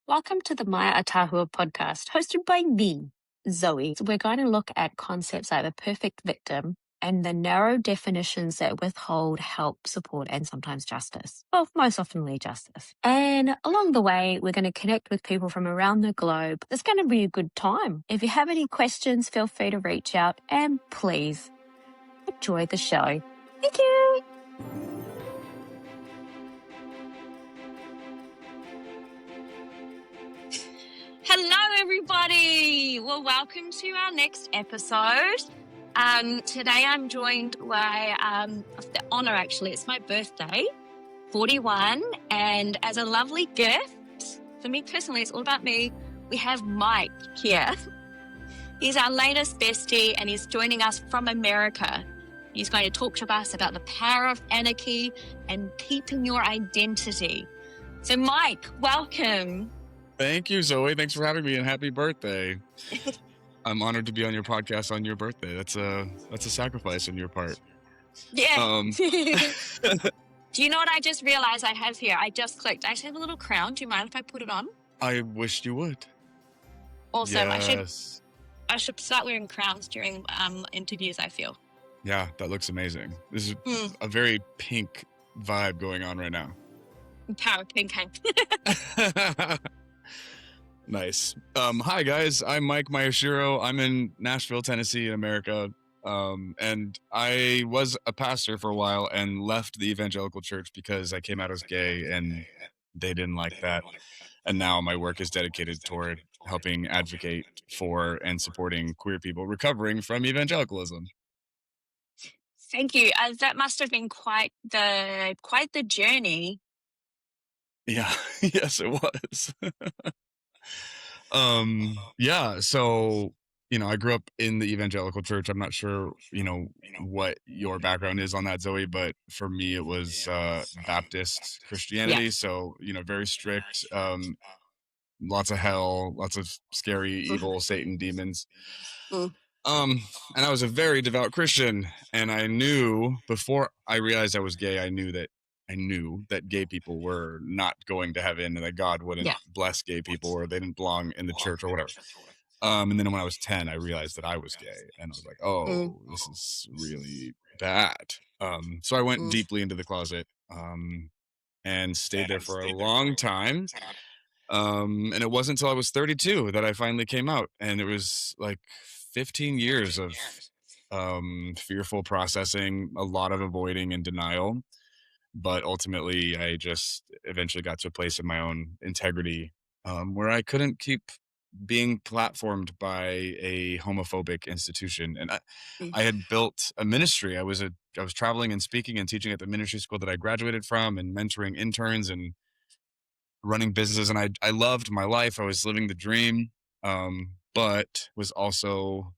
Welcome to the Maya Atahua podcast, hosted by me, Zoe. We're going to look at concepts like the perfect victim and the narrow definitions that withhold help, support, and sometimes justice. Well, most oftenly justice. And along the way, we're going to connect with people from around the globe. It's going to be a good time. If you have any questions, feel free to reach out and please enjoy the show. Thank you. Hello, everybody. Well, welcome to our next episode. Today I'm joined by the honor, actually. It's my birthday, 41. And as a lovely gift, for me personally, it's all about me. We have Mike here. He's our latest bestie and he's joining us from America. He's going to talk to us about the power of anarchy and keeping your identity. So, Mike, welcome. Thank you, Zoe. Thanks for having me and happy birthday. I'm honored to be on your podcast on your birthday. That's a sacrifice on your part. Yeah. Do you know what I just realized I have here? I just clicked. I just have a little crown. Do you mind if I put it on? I wished you would. Awesome. Yes. I should start wearing crowns during interviews, I feel. Yeah, that looks amazing. This is a very pink vibe going on right now. Power pink. Nice. Hi, guys. I'm Mike Maeshiro. I'm in Nashville, Tennessee, in America. And I was a pastor for a while and left the evangelical church because I came out as gay and they didn't like that. And now my work is dedicated toward helping advocate for and supporting queer people recovering from evangelicalism. Thank you. That must have been quite the journey. Yeah. Yes, it was. Yeah, so I grew up in the evangelical church. I'm not sure what your background is on that, Zoe, but for me it was Baptist Christianity. Yeah. So very strict, lots of hell, lots of scary evil Satan demons. And I was a very devout Christian, and I knew before I realized I was gay, I knew that gay people were not going to heaven and that God wouldn't bless gay people or they didn't belong in the church or whatever. And then when I was 10, I realized that I was gay and I was like, oh, this is really bad. So I went deeply into the closet and stayed there for a long time. And it wasn't until I was 32 that I finally came out, and it was like 15 years of fearful processing, a lot of avoiding and denial. But ultimately, I just eventually got to a place in my own integrity where I couldn't keep being platformed by a homophobic institution. And I had built a ministry. I was traveling and speaking and teaching at the ministry school that I graduated from and mentoring interns and running businesses. And I loved my life. I was living the dream, but was also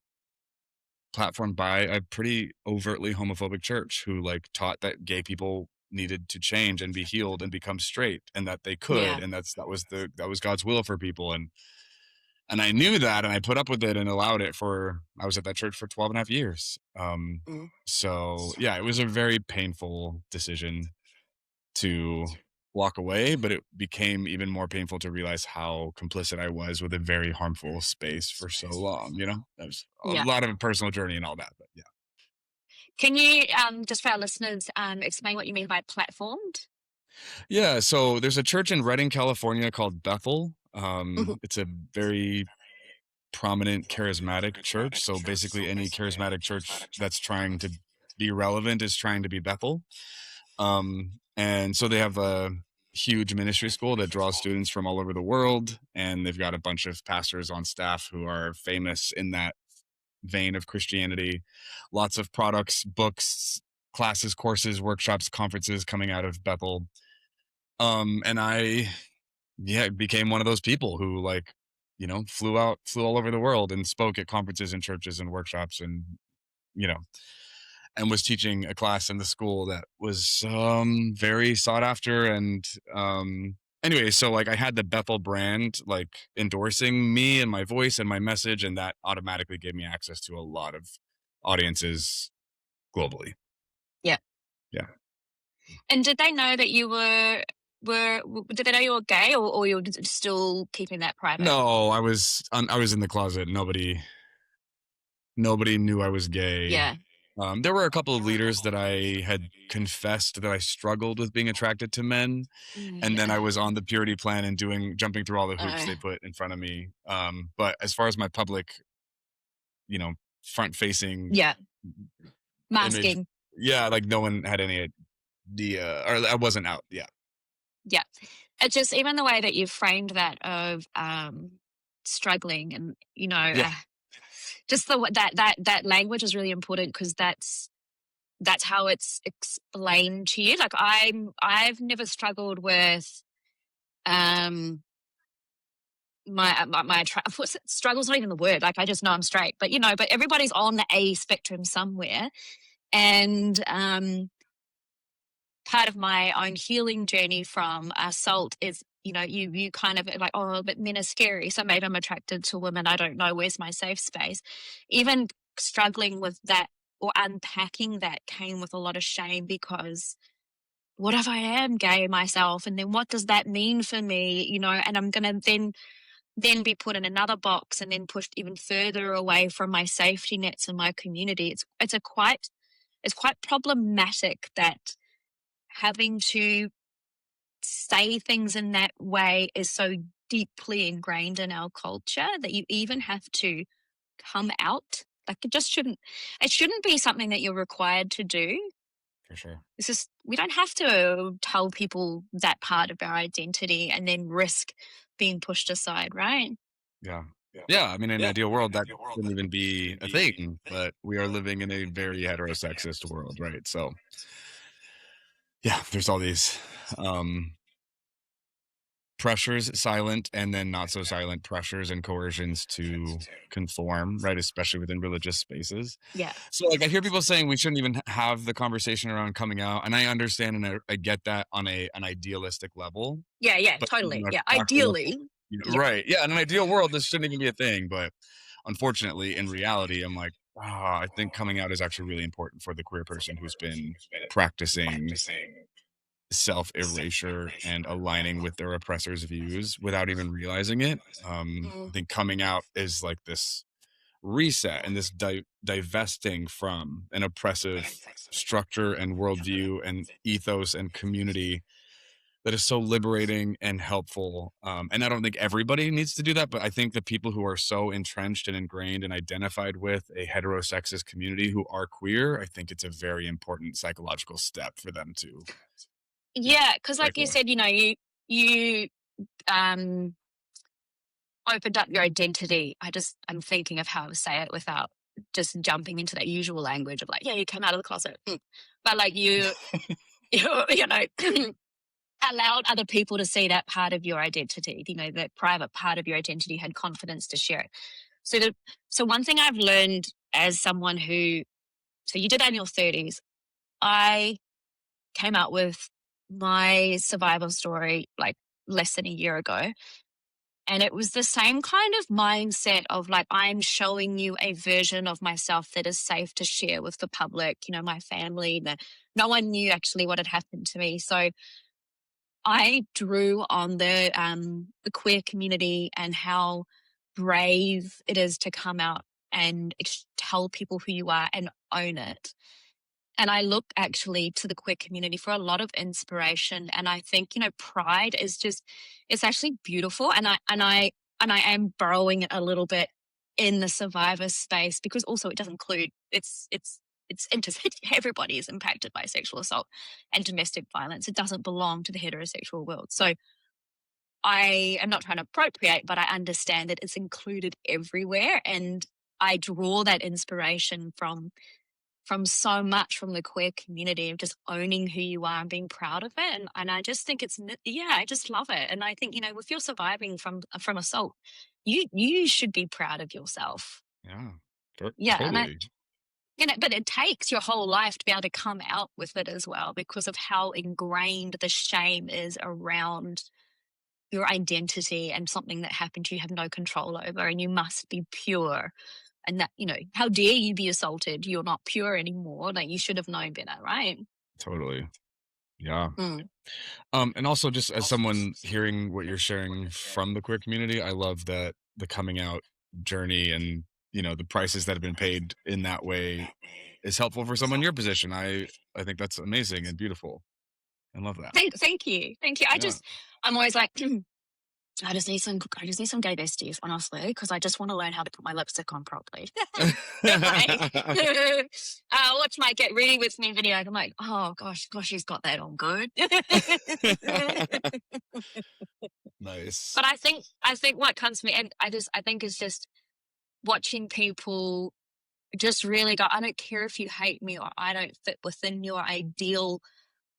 platformed by a pretty overtly homophobic church who taught that gay people needed to change and be healed and become straight and that they could. And that was God's will for people. And I knew that, and I put up with it and allowed it I was at that church for 12 and a half years. So yeah, it was a very painful decision to walk away, but it became even more painful to realize how complicit I was with a very harmful space for so long. There's a lot of a personal journey and all that, but yeah. Can you, just for our listeners, explain what you mean by platformed? Yeah, so there's a church in Redding, California called Bethel. It's a very prominent charismatic church. So basically any charismatic church that's trying to be relevant is trying to be Bethel. And so they have a huge ministry school that draws students from all over the world. And they've got a bunch of pastors on staff who are famous in that vein of Christianity. Lots of products, books, classes, courses, workshops, conferences coming out of Bethel. And I became one of those people who flew all over the world and spoke at conferences and churches and workshops and was teaching a class in the school that was very sought after. And anyway, so I had the Bethel brand endorsing me and my voice and my message, and that automatically gave me access to a lot of audiences globally. Yeah. Yeah. And did they know that you were did they know you were gay, or you're still keeping that private? No, I was in the closet. Nobody knew I was gay. Yeah. There were a couple of leaders that I had confessed that I struggled with being attracted to men, and then I was on the purity plan and jumping through all the hoops they put in front of me. But as far as my public, front-facing masking image, like no one had any idea, or I wasn't out. Yeah. It's just even the way that you've framed that of struggling, and just that language is really important, because that's how it's explained to you. Like I've never struggled with my struggle's not even the word. Like I just know I'm straight, but but everybody's on the A spectrum somewhere, and part of my own healing journey from assault is, you kind of like, oh, but men are scary, so maybe I'm attracted to women. I don't know, where's my safe space? Even struggling with that or unpacking that came with a lot of shame, because what if I am gay myself, and then what does that mean for me? And I'm gonna then be put in another box and then pushed even further away from my safety nets and my community. It's quite problematic that having to say things in that way is so deeply ingrained in our culture that you even have to come out. Like it shouldn't be something that you're required to do. For sure. It's just, we don't have to tell people that part of our identity and then risk being pushed aside, right? Yeah. Yeah, I mean, in an ideal world, that shouldn't even be a thing, but we are living in a very heterosexist world, right? So, yeah, there's all these pressures, silent and then not so silent pressures and coercions to conform, right? Especially within religious spaces. Yeah. So, like, I hear people saying we shouldn't even have the conversation around coming out, and I understand and I get that on an idealistic level. Yeah, But, totally. Yeah, ideally. Right. Yeah, in an ideal world, this shouldn't even be a thing, but unfortunately, in reality, I'm like, I think coming out is actually really important for the queer person who's been practicing self-erasure and aligning with their oppressor's views without even realizing it. I think coming out is like this reset and this divesting from an oppressive structure and worldview and ethos and community that is so liberating and helpful. And I don't think everybody needs to do that, but I think the people who are so entrenched and ingrained and identified with a heterosexist community who are queer, I think it's a very important psychological step for them to. Yeah, because like you said, you opened up your identity. I'm thinking of how to say it without just jumping into that usual language of like, yeah, you came out of the closet. But like you allowed other people to see that part of your identity, that private part of your identity, had confidence to share it. So one thing I've learned as someone so you did that in your 30s. I came out with my survival story like less than a year ago. And it was the same kind of mindset of like, I'm showing you a version of myself that is safe to share with the public, my family. No one knew actually what had happened to me. So I drew on the queer community and how brave it is to come out and tell people who you are and own it. And I look actually to the queer community for a lot of inspiration. And I think, pride is it's actually beautiful. And I am burrowing it a little bit in the survivor space, because also it does include, everybody is impacted by sexual assault and domestic violence. It doesn't belong to the heterosexual world. So I am not trying to appropriate, but I understand that it's included everywhere. And I draw that inspiration from so much from the queer community of just owning who you are and being proud of it. And I just think I just love it. And I think, if you're surviving from assault, you should be proud of yourself. Yeah, totally. But it takes your whole life to be able to come out with it as well, because of how ingrained the shame is around your identity and something that happened to you have no control over, and you must be pure. And that, how dare you be assaulted? You're not pure anymore. Like, you should have known better, right? Totally. Yeah. And also just as someone hearing what you're sharing from the queer community, I love that the coming out journey and, you know, the prices that have been paid in that way is helpful for someone in your position. I think that's amazing and beautiful. I love that. Thank you. Yeah. I'm always like, I just need some gay besties, honestly, because I just want to learn how to put my lipstick on properly. Watch my Get Ready With Me video. I'm like, oh gosh, she's got that on good. Nice. But I think what comes to me, and I think is just watching people just really go, I don't care if you hate me or I don't fit within your ideal,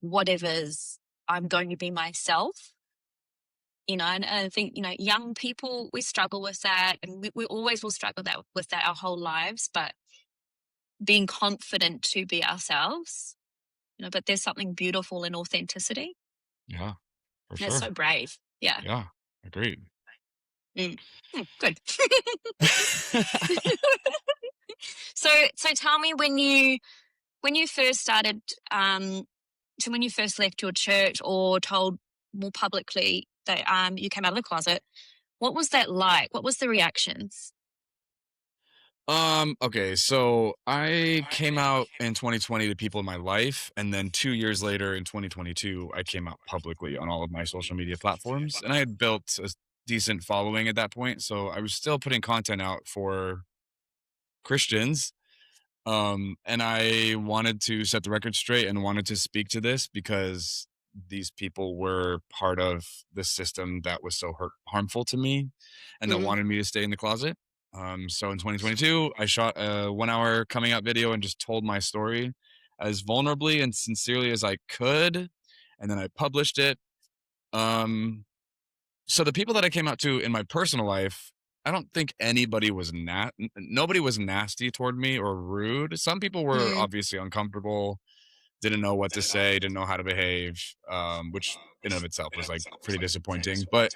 whatever's, I'm going to be myself. You know, and I think, you know, young people, we struggle with that, and we always will struggle with that our whole lives, but being confident to be ourselves, you know, but there's something beautiful in authenticity. Yeah, for That's sure. so brave. Yeah. Yeah, agreed. Good. So tell me when you first started, so when you first left your church or told more publicly that you came out of the closet, what was that like? What was the reactions? Okay, so I came out in 2020 to people in my life, and then 2 years later in 2022, I came out publicly on all of my social media platforms, and I had built a decent following at that point, so I was still putting content out for Christians. And I wanted to set the record straight and wanted to speak to this because these people were part of the system that was so harmful to me and that wanted me to stay in the closet. So in 2022, I shot a 1 hour coming out video and just told my story as vulnerably and sincerely as I could. And then I published it. So the people that I came out to in my personal life, I don't think anybody was nobody was nasty toward me or rude. Some people were obviously uncomfortable, didn't know what to say, didn't know how to behave, which in and of itself was like pretty disappointing. But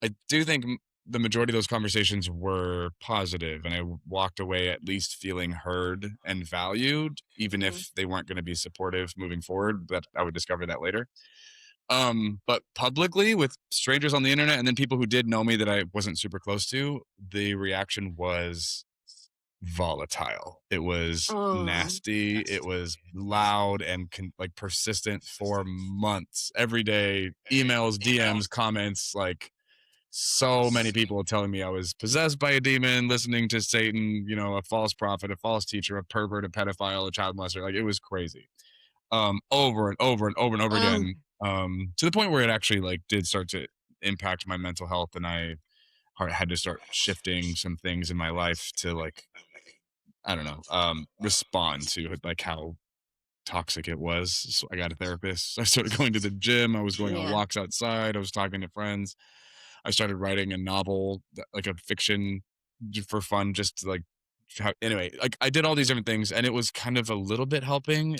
I do think the majority of those conversations were positive, and I walked away at least feeling heard and valued, even if they weren't going to be supportive moving forward. But I would discover that later. But publicly with strangers on the internet and then people who did know me that I wasn't super close to, the reaction was volatile. It was nasty. It was loud and like persistent for months. Every day, emails, DMs, comments, like so many people telling me I was possessed by a demon, listening to Satan, you know, a false prophet, a false teacher, a pervert, a pedophile, a child molester. Like it was crazy. Over and over and over and over again, to the point where it actually like did start to impact my mental health, and I had to start shifting some things in my life to like, I don't know, respond to like how toxic it was. So I got a therapist. I started going to the gym. I was going on walks outside. I was talking to friends. I started writing a novel, like a fiction for fun, just to like, anyway, like I did all these different things and it was kind of a little bit helping.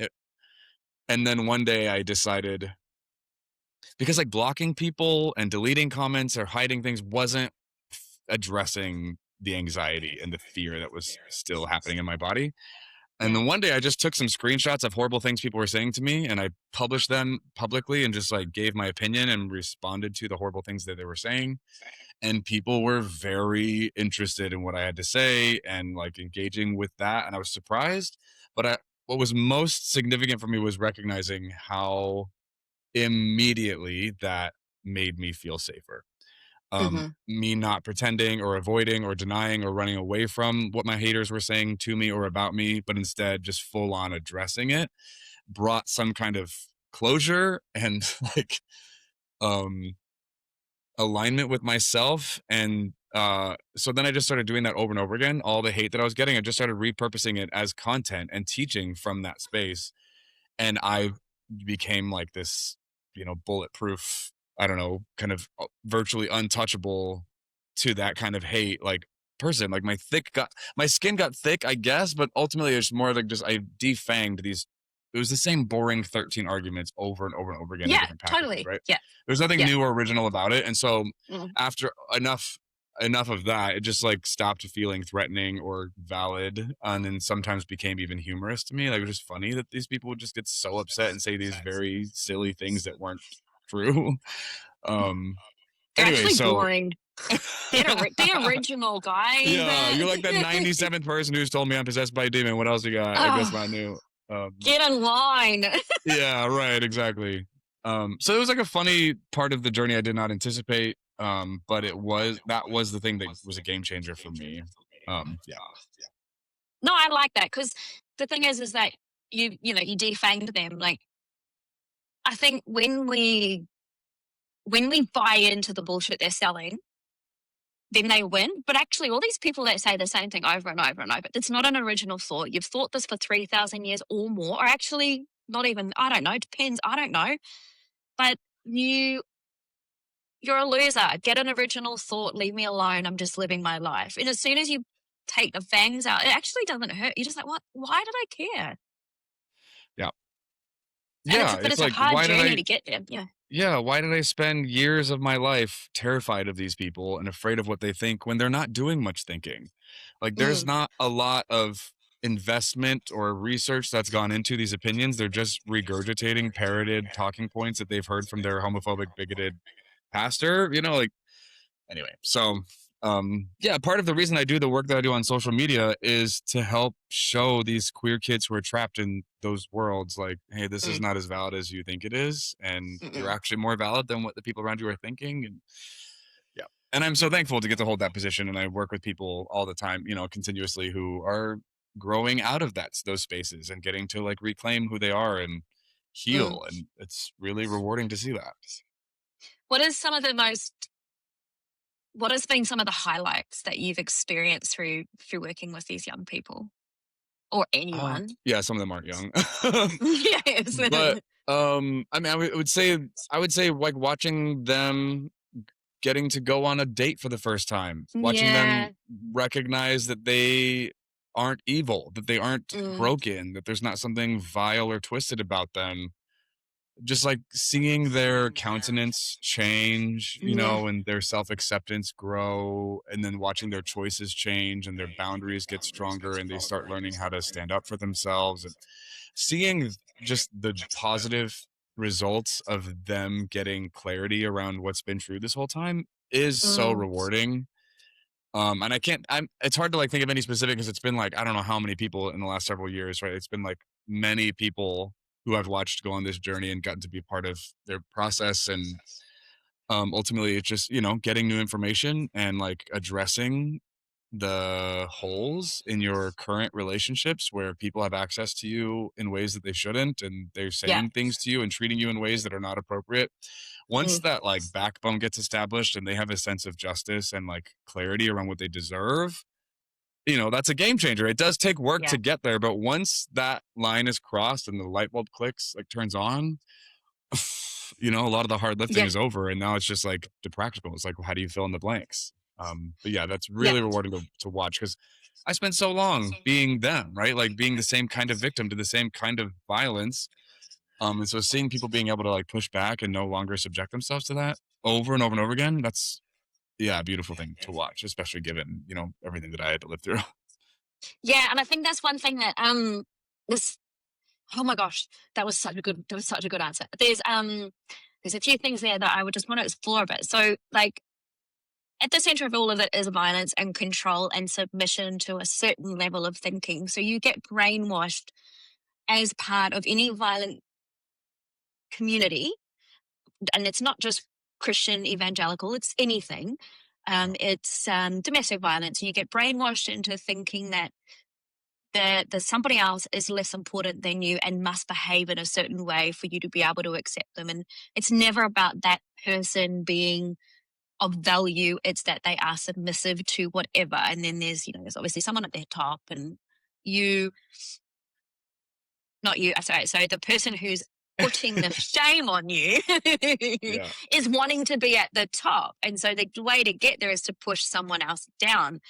And then one day I decided, because like blocking people and deleting comments or hiding things wasn't addressing the anxiety and the fear that was still happening in my body. And then one day I just took some screenshots of horrible things people were saying to me and I published them publicly and just like gave my opinion and responded to the horrible things that they were saying. And people were very interested in what I had to say and like engaging with that. And I was surprised. But what was most significant for me was recognizing how immediately that made me feel safer. Me not pretending or avoiding or denying or running away from what my haters were saying to me or about me, but instead just full on addressing it brought some kind of closure and like alignment with myself. And so then I just started doing that over and over again. All the hate that I was getting, I just started repurposing it as content and teaching from that space. And I became like this, you know, bulletproof, I don't know, kind of virtually untouchable to that kind of hate, like person. Like my skin got thick, I guess, but ultimately it's more like just I defanged these. It was the same boring 13 arguments over and over and over again in different packages, Totally. right? Yeah. There's nothing new or original about it. And so after enough enough of that. It just like stopped feeling threatening or valid, and then sometimes became even humorous to me. Like, it was just funny that these people would just get so upset and say these very silly things that weren't true. They're Anyway, actually so boring. The original, guys. yeah, you're like the 97th person who's told me I'm possessed by a demon. What else you got? Like, that's not new. Get in line. Yeah, right, exactly. So it was like a funny part of the journey I did not anticipate. But that was the thing that was a game changer for me. Yeah. No, I like that, because the thing is that you defanged them. Like, I think when we buy into the bullshit they're selling, then they win. But actually, all these people that say the same thing over and over and over, it's not an original thought. You've thought this for 3,000 years or more, or actually not even, I don't know, it depends, I don't know. But you're a loser. Get an original thought, leave me alone, I'm just living my life. And as soon as you take the fangs out, it actually doesn't hurt. You're just like, what? Why did I care? Yeah. And Yeah, but it's it's a like, hard journey to get there. Yeah. yeah, why did I spend years of my life terrified of these people and afraid of what they think when they're not doing much thinking? Like, there's not a lot of investment or research that's gone into these opinions. They're just regurgitating parroted talking points that they've heard from their homophobic, bigoted pastor, like, anyway. So yeah, part of the reason I do the work that I do on social media is to help show these queer kids who are trapped in those worlds, like, hey, this is not as valid as you think it is, and you're actually more valid than what the people around you are thinking. And yeah, and I'm so thankful to get to hold that position, and I work with people all the time, continuously, who are growing out of those spaces and getting to like reclaim who they are and heal, and it's really rewarding to see that. What is some of the most what has been some of the highlights that you've experienced through working with these young people, or anyone? Yeah, some of them aren't young. Yes. But I mean, I would say like watching them getting to go on a date for the first time, watching Yeah. them recognize that they aren't evil, that they aren't broken, that there's not something vile or twisted about them. Just like seeing their countenance change, Yeah. and their self-acceptance grow, and then watching their choices change and their boundaries get stronger, and they start learning how to stand up for themselves, and seeing just the positive results of them getting clarity around what's been true this whole time is so rewarding. And it's hard to like think of any specific, because it's been like, I don't know how many people in the last several years, right? It's been like many people who I've watched go on this journey and gotten to be part of their process. And ultimately it's just, getting new information and like addressing the holes in your current relationships where people have access to you in ways that they shouldn't, and they're Yeah. saying things to you and treating you in ways that are not appropriate. Once that like backbone gets established and they have a sense of justice and like clarity around what they deserve, that's a game changer. It does take work to get there, but once that line is crossed and the light bulb clicks, like turns on, a lot of the hard lifting Yeah. is over, and now it's just like the practical. It's like, how do you fill in the blanks? But yeah, that's Yeah. really rewarding to watch, because I spent so long being them, right? Like being the same kind of victim to the same kind of violence. And so seeing people being able to like push back and no longer subject themselves to that over and over and over again, that's, yeah, a beautiful thing to watch, especially given, everything that I had to live through. Yeah, and I think that's one thing that this oh my gosh, that was such a good answer. There's a few things there that I would just want to explore a bit. So, like, at the center of all of it is violence and control and submission to a certain level of thinking. So you get brainwashed as part of any violent community, and it's not just Christian evangelical, it's anything. It's domestic violence. You get brainwashed into thinking that the somebody else is less important than you and must behave in a certain way for you to be able to accept them. And it's never about that person being of value. It's that they are submissive to whatever. And then there's obviously someone at their top, and not you, sorry. So the person who's putting the shame on you is wanting to be at the top. And so the way to get there is to push someone else down.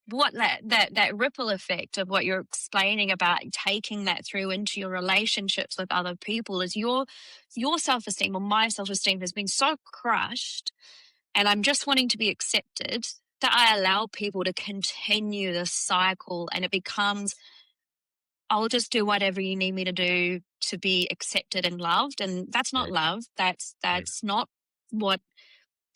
What that ripple effect of what you're explaining about taking that through into your relationships with other people is your self-esteem, or my self-esteem, has been so crushed and I'm just wanting to be accepted, that I allow people to continue the cycle, and it becomes, I'll just do whatever you need me to do to be accepted and loved. And that's not love. That's not what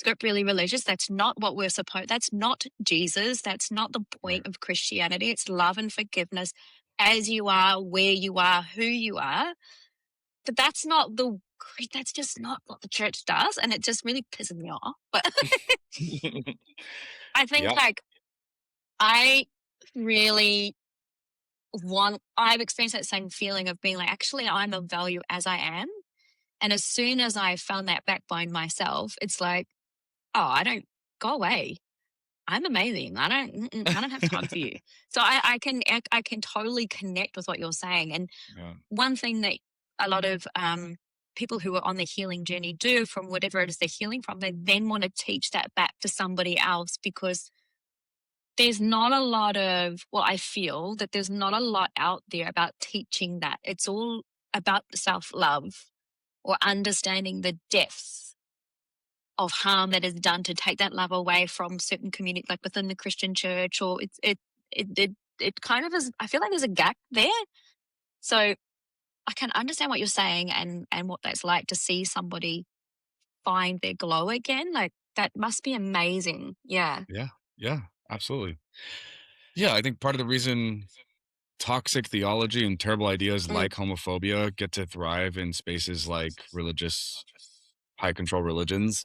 got really religious. That's not what we're supposed, that's not Jesus. That's not the point of Christianity. It's love and forgiveness as you are, where you are, who you are. But that's just not what the church does. And it just really pisses me off. But I think I really I've experienced that same feeling of being like, actually, I'm of value as I am. And as soon as I found that backbone myself, it's like, oh, I don't, go away. I'm amazing. I don't have time for you. So I can totally connect with what you're saying. And one thing that a lot of people who are on the healing journey do, from whatever it is they're healing from, they then want to teach that back to somebody else, because there's not a lot of, well, I feel that there's not a lot out there about teaching that. It's all about self-love, or understanding the depths of harm that is done to take that love away from certain community, like within the Christian church, or it kind of is. I feel like there's a gap there. So I can understand what you're saying, and what that's like to see somebody find their glow again. Like, that must be amazing. Yeah. Yeah, absolutely. Yeah, I think part of the reason toxic theology and terrible ideas like homophobia get to thrive in spaces like religious, high control religions,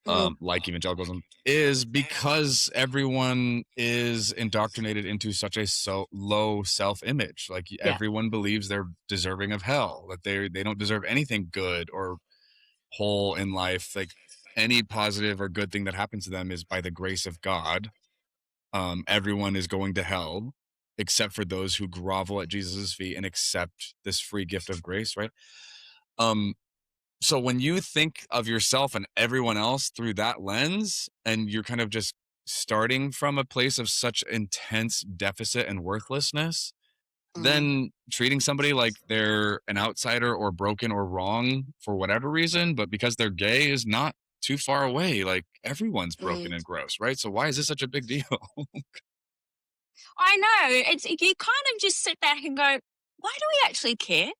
like evangelicalism, is because everyone is indoctrinated into such a low self-image. Like, everyone believes they're deserving of hell, that they don't deserve anything good or whole in life. Like, any positive or good thing that happens to them is by the grace of God. Everyone is going to hell except for those who grovel at Jesus's feet and accept this free gift of grace, right? So when you think of yourself and everyone else through that lens, and you're kind of just starting from a place of such intense deficit and worthlessness, then treating somebody like they're an outsider or broken or wrong for whatever reason, but because they're gay, is not too far away. Like, everyone's broken and gross, right? So why is this such a big deal? I know. You kind of just sit back and go, why do we actually care?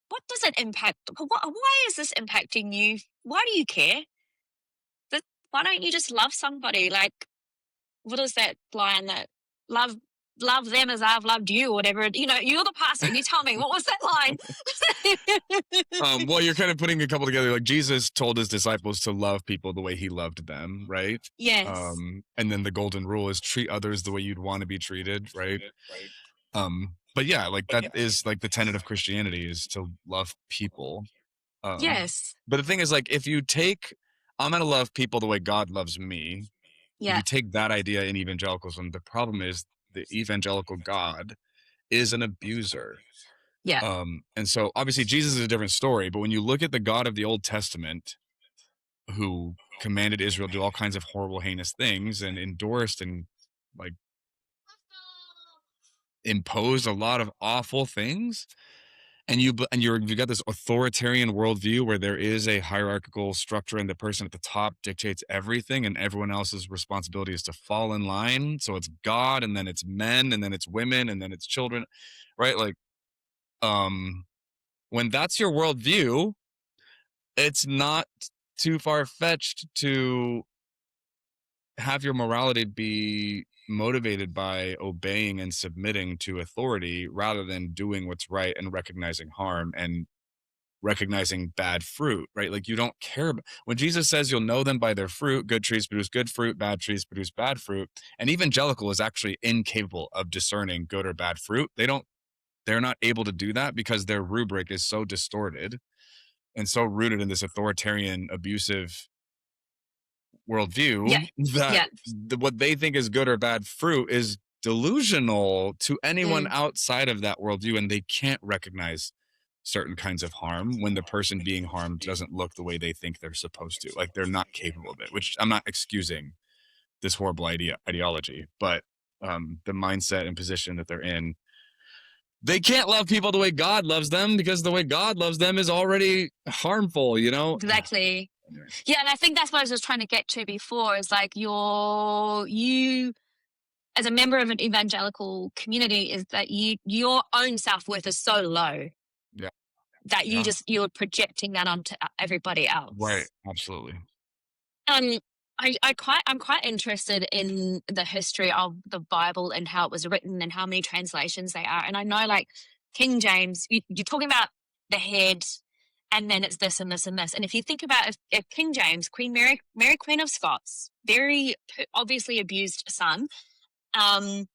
What does it impact? Why is this impacting you? Why do you care? Why don't you just love somebody? Like, what is that line that love them as I've loved you, or whatever? You know, you're the pastor. You tell me, what was that line? Well, you're kind of putting a couple together. Like, Jesus told his disciples to love people the way he loved them, right? Yes. And then the golden rule is treat others the way you'd want to be treated, right? But yeah, like, that is like the tenet of Christianity, is to love people. Yes. But the thing is, like, if you take, I'm going to love people the way God loves me. If you take that idea in evangelicalism, the problem is the evangelical God is an abuser. Yeah. And so obviously Jesus is a different story, but when you look at the God of the Old Testament, who commanded Israel to do all kinds of horrible, heinous things, and endorsed and like imposed a lot of awful things, and you got this authoritarian worldview where there is a hierarchical structure and the person at the top dictates everything, and everyone else's responsibility is to fall in line. So it's God, and then it's men, and then it's women, and then it's children, right? Like, when that's your worldview, it's not too far-fetched to have your morality be motivated by obeying and submitting to authority, rather than doing what's right and recognizing harm and recognizing bad fruit, right? Like, you don't care when Jesus says you'll know them by their fruit. Good trees produce good fruit, bad trees produce bad fruit. An evangelical is actually incapable of discerning good or bad fruit. They're not able to do that because their rubric is so distorted and so rooted in this authoritarian, abusive worldview that what they think is good or bad fruit is delusional to anyone outside of that worldview, and they can't recognize certain kinds of harm when the person being harmed doesn't look the way they think they're supposed to. Like, they're not capable of it, which I'm not excusing this horrible ideology, but the mindset and position that they're in, they can't love people the way God loves them, because the way God loves them is already harmful, you know? Exactly. Yeah, and I think that's what I was just trying to get to before, is like you as a member of an evangelical community, is that your own self-worth is so low Yeah. that Yeah. you're projecting that onto everybody else. Right. Absolutely. Um, I'm quite interested in the history of the Bible and how it was written and how many translations they are. And I know, like King James, you're talking about the head, and then it's this and this and this. And if you think about if King James, Queen Mary Queen of Scots, very obviously abused son, um,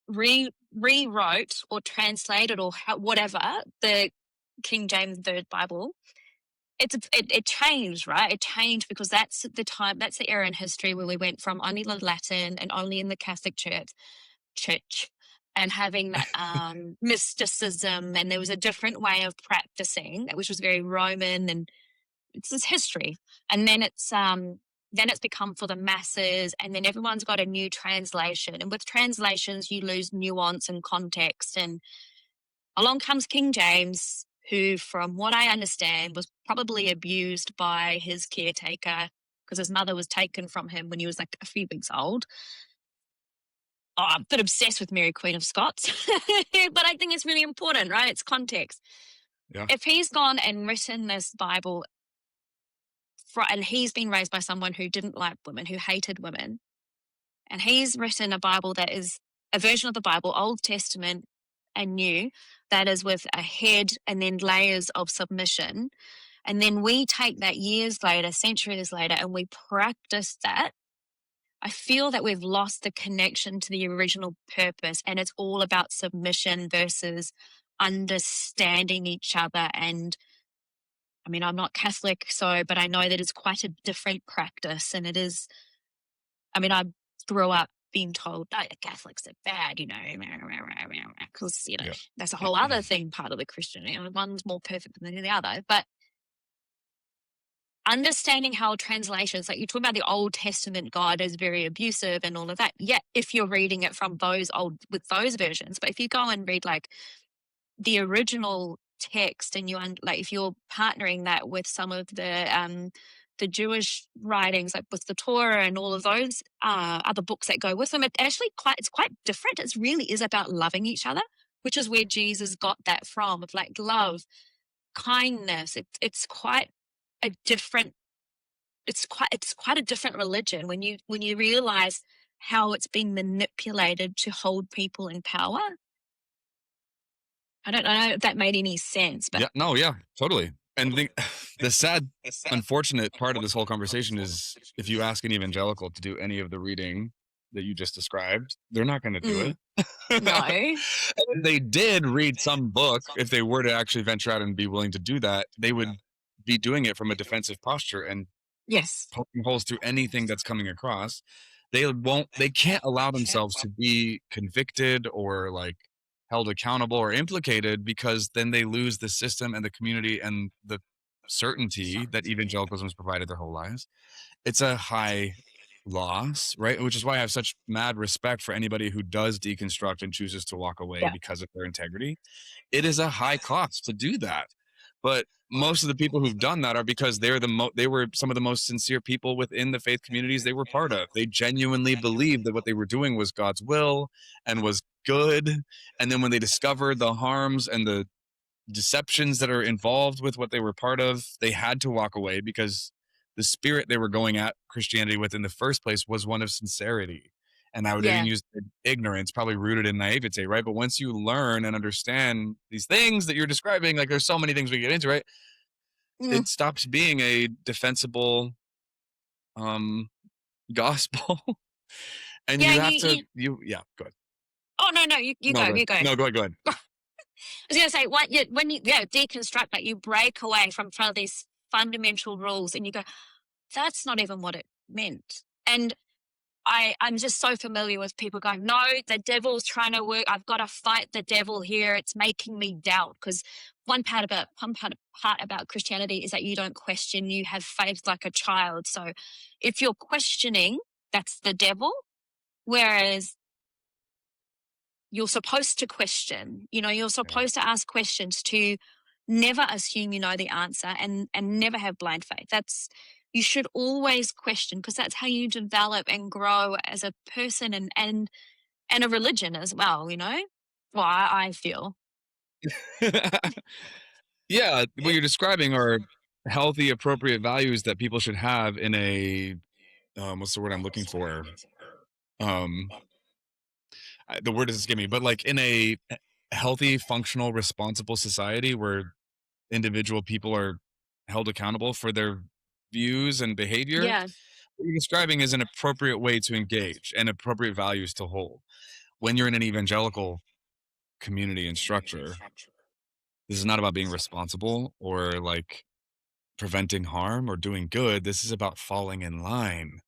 rewrote or translated or whatever the King James Third Bible, it changed, right? It changed because that's the era in history where we went from only the Latin and only in the Catholic Church, and having that mysticism, and there was a different way of practicing, which was very Roman, and it's this history. And then it's become for the masses, and then everyone's got a new translation. And with translations, you lose nuance and context. And along comes King James, who, from what I understand, was probably abused by his caretaker because his mother was taken from him when he was like a few weeks old. Oh, I'm a bit obsessed with Mary Queen of Scots, but I think it's really important, right? It's context. Yeah. If he's gone and written this Bible, and he's been raised by someone who didn't like women, who hated women, and he's written a Bible that is a version of the Bible, Old Testament and New, that is with a head and then layers of submission. And then we take that years later, centuries later, and we practice that. I feel that we've lost the connection to the original purpose, and it's all about submission versus understanding each other. And I mean, I'm not Catholic, but I know that it's quite a different practice. And it is, I mean, I grew up being told, oh, Catholics are bad, because, Yeah. that's a whole other thing, part of the Christian, one's more perfect than the other. But understanding how translations, like you talk about the Old Testament God is very abusive and all of that. Yeah, if you're reading it from with those versions, but if you go and read like the original text, and if you're partnering that with some of the Jewish writings, like with the Torah and all of those other books that go with them, it's quite different. It really is about loving each other, which is where Jesus got that from, of like love, kindness. It's quite a different. It's quite a different religion when you realize how it's been manipulated to hold people in power. I don't know if that made any sense, but Yeah, totally. And the sad, unfortunate part of this whole conversation is if you ask an evangelical to do any of the reading that you just described, they're not going to do it. No. If they did read some book, if they were to actually venture out and be willing to do that, they would be doing it from a defensive posture and Yes. poking holes through anything that's coming across. They can't allow themselves to be convicted or like held accountable or implicated, because then they lose the system and the community and the certainty that evangelicalism has provided their whole lives. It's a high loss, right? Which is why I have such mad respect for anybody who does deconstruct and chooses to walk away because of their integrity. It is a high cost to do that. But most of the people who've done that are because they were some of the most sincere people within the faith communities they were part of. They genuinely believed that what they were doing was God's will and was good. And then when they discovered the harms and the deceptions that are involved with what they were part of, they had to walk away, because the spirit they were going at Christianity with in the first place was one of sincerity. And I would even use ignorance, probably rooted in naivete, right? But once you learn and understand these things that you're describing, like there's so many things we get into, right? It stops being a defensible gospel. And you have to, go ahead. Oh, no, you go. You go. No, go ahead. I was going to say, when you deconstruct, like you break away from these fundamental rules, and you go, that's not even what it meant. And I'm just so familiar with people going, no, the devil's trying to work. I've got to fight the devil here. It's making me doubt. Because one part about Christianity is that you don't question. You have faith like a child. So if you're questioning, that's the devil. Whereas you're supposed to question. You're supposed to ask questions to never assume you know the answer, and never have blind faith. You should always question, because that's how you develop and grow as a person, and a religion as well, Well, I feel. Yeah, what you're describing are healthy, appropriate values that people should have in a what's the word I'm looking for? Um, the word doesn't escape me, but like in a healthy, functional, responsible society where individual people are held accountable for their views and behavior. Yeah. What you're describing is an appropriate way to engage and appropriate values to hold. When you're in an evangelical community and structure, this is not about being responsible or like preventing harm or doing good. This is about falling in line,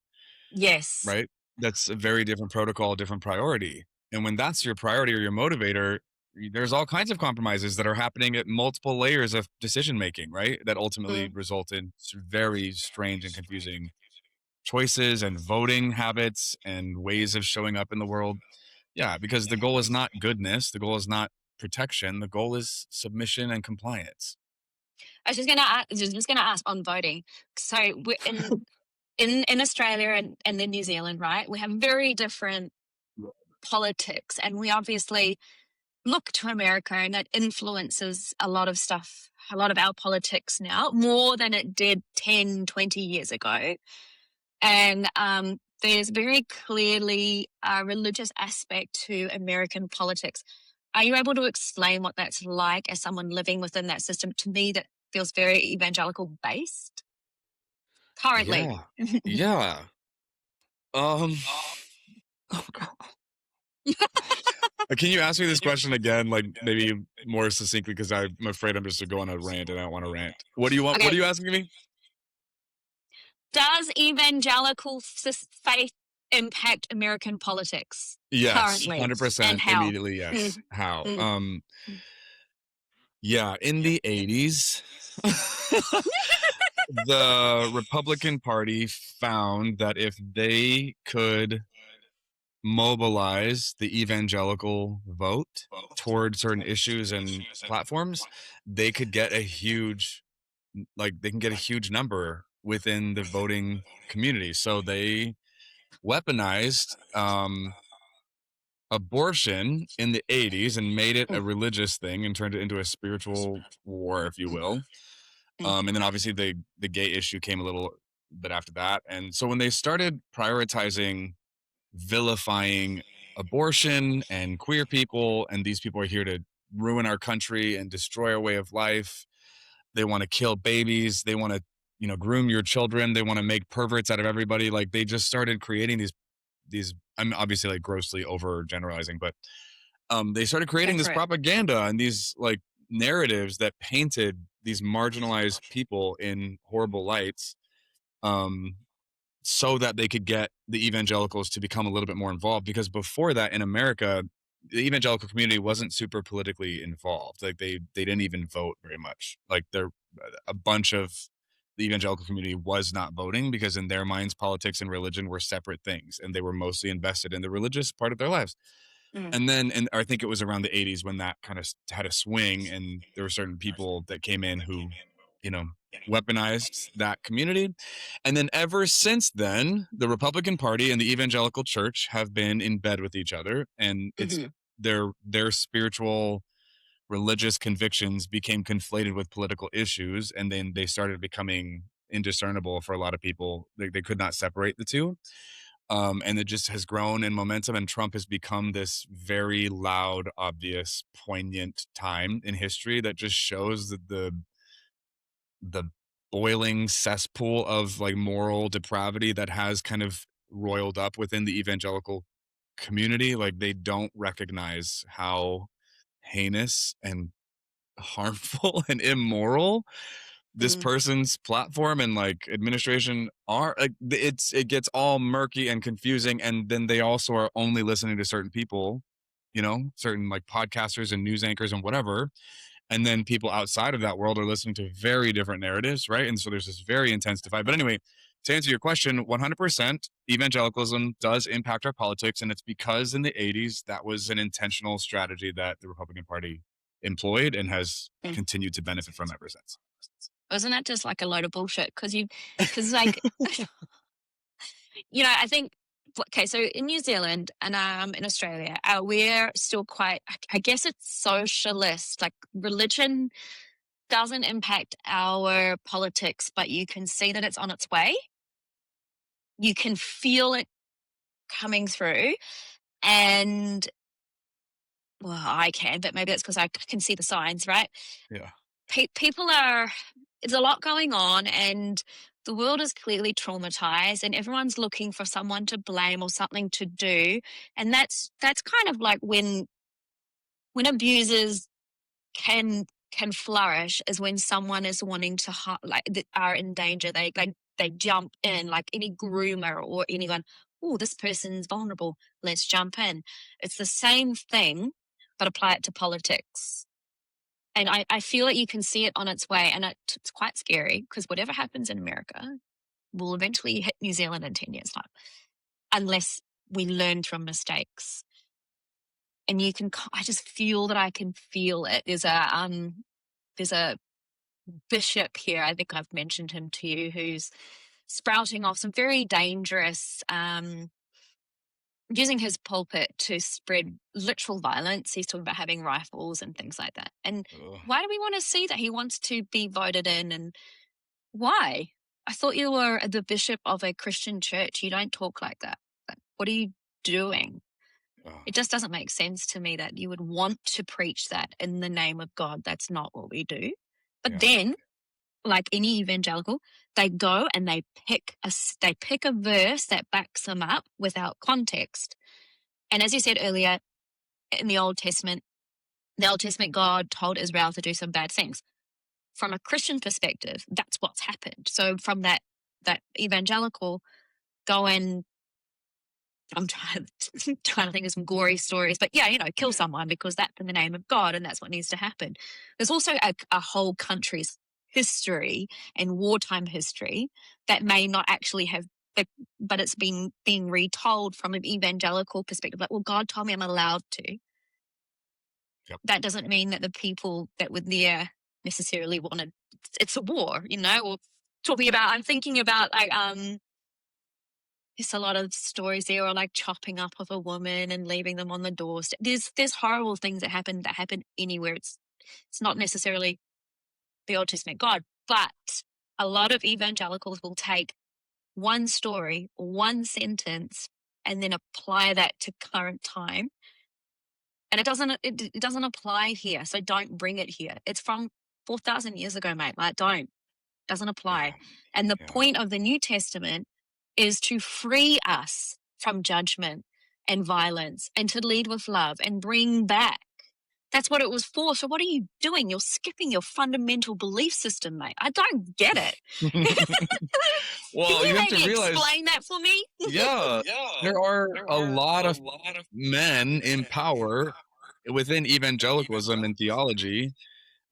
Yes. right? That's a very different protocol, different priority. And when that's your priority or your motivator, there's all kinds of compromises that are happening at multiple layers of decision making, right? That ultimately result in very strange and confusing choices and voting habits and ways of showing up in the world. Yeah, because the goal is not goodness, the goal is not protection, the goal is submission and compliance. I was just gonna ask on voting. So we're in Australia and in New Zealand, right? We have very different politics, and we obviously look to America, and that influences a lot of stuff, a lot of our politics now, more than it did 10, 20 years ago. And there's very clearly a religious aspect to American politics. Are you able to explain what that's like as someone living within that system? To me, that feels very evangelical based currently. Yeah. Yeah. Um oh God. Can you ask me this question again, like maybe more succinctly, because I'm afraid I'm just to go on a rant and I don't want to rant. What do you want? What are Okay. you asking me? Does evangelical faith impact American politics Yes, currently, and 100% how? immediately. Yes. How? Mm. Yeah, in the 80s, the Republican Party found that if they could mobilize the evangelical vote toward certain issues and platforms, they could get a huge, like, they can get a huge number within the voting community. So they weaponized abortion in the 80s and made it a religious thing and turned it into a spiritual war, if you will. And then obviously the gay issue came a little bit after that. And so when they started prioritizing vilifying abortion and queer people, and these people are here to ruin our country and destroy our way of life, they want to kill babies, they want to, groom your children, they want to make perverts out of everybody. Like they just started creating these I'm obviously like grossly overgeneralizing, but they started Go creating this for it. propaganda and these like narratives that painted these marginalized people in horrible lights, um, so that they could get the evangelicals to become a little bit more involved. Because before that, in America, the evangelical community wasn't super politically involved. Like they didn't even vote very much. Like a bunch of the evangelical community was not voting because in their minds politics and religion were separate things, and they were mostly invested in the religious part of their lives. And then, and I think it was around the 80s when that kind of had a swing, and there were certain people that came in who, you know, weaponized that community. And then ever since then, the Republican Party and the evangelical church have been in bed with each other, and it's their spiritual religious convictions became conflated with political issues, and then they started becoming indiscernible for a lot of people. They could not separate the two. And it just has grown in momentum, and Trump has become this very loud, obvious, poignant time in history that just shows that the boiling cesspool of like moral depravity that has kind of roiled up within the evangelical community. Like they don't recognize how heinous and harmful and immoral this person's platform and like administration are. Like it gets all murky and confusing, and then they also are only listening to certain people, certain like podcasters and news anchors and whatever, and then people outside of that world are listening to very different narratives, right? And so there's this very intense divide. But anyway, to answer your question, 100% evangelicalism does impact our politics, and it's because in the 80s that was an intentional strategy that the Republican Party employed and has continued to benefit from ever since. Wasn't that just like a load of bullshit? Because like, I think, okay, so in New Zealand and in Australia, we're still quite, I guess it's socialist. Like religion doesn't impact our politics, but you can see that it's on its way. You can feel it coming through. And, well, I can, but maybe it's because I can see the signs, right? Yeah. People there's a lot going on, and the world is clearly traumatized, and everyone's looking for someone to blame or something to do. And that's kind of like when abusers can flourish, is when someone is wanting to are in danger. They jump in, like any groomer or anyone. Oh, this person's vulnerable. Let's jump in. It's the same thing, but apply it to politics. And I feel that you can see it on its way, and it's quite scary, because whatever happens in America will eventually hit New Zealand in 10 years' time, unless we learn from mistakes. And I just feel that I can feel it. There's a bishop here, I think I've mentioned him to you, who's sprouting off some very dangerous, using his pulpit to spread literal violence. He's talking about having rifles and things like that. And why do we want to see that? He wants to be voted in. And why? I thought you were the bishop of a Christian church. You don't talk like that. Like, what are you doing? It just doesn't make sense to me that you would want to preach that in the name of God. That's not what we do. But then, like any evangelical, they go and they pick a verse that backs them up without context. And as you said earlier, in the Old Testament, God told Israel to do some bad things. From a Christian perspective, that's what's happened. So from that evangelical, go and, I'm trying to think of some gory stories, but kill someone because that's in the name of God, and that's what needs to happen. There's also a whole country's history and wartime history that may not actually have, but it's being retold from an evangelical perspective. Like, well, God told me I'm allowed to. Yep. That doesn't mean that the people that were there necessarily wanted. It's a war, or talking about. I'm thinking about there's a lot of stories there, or like chopping up of a woman and leaving them on the doorstep. There's horrible things that happen anywhere. It's not necessarily the Old Testament God, but a lot of evangelicals will take one story, one sentence, and then apply that to current time. And it doesn't apply here. So don't bring it here. It's from 4,000 years ago, mate. Like, doesn't apply. Yeah. And the point of the New Testament is to free us from judgment and violence, and to lead with love and bring back. That's what it was for. So what are you doing? You're skipping your fundamental belief system, mate. I don't get it. Well, Can you have to maybe realize, explain that for me? Yeah, there are a lot of men in power within evangelicalism and theology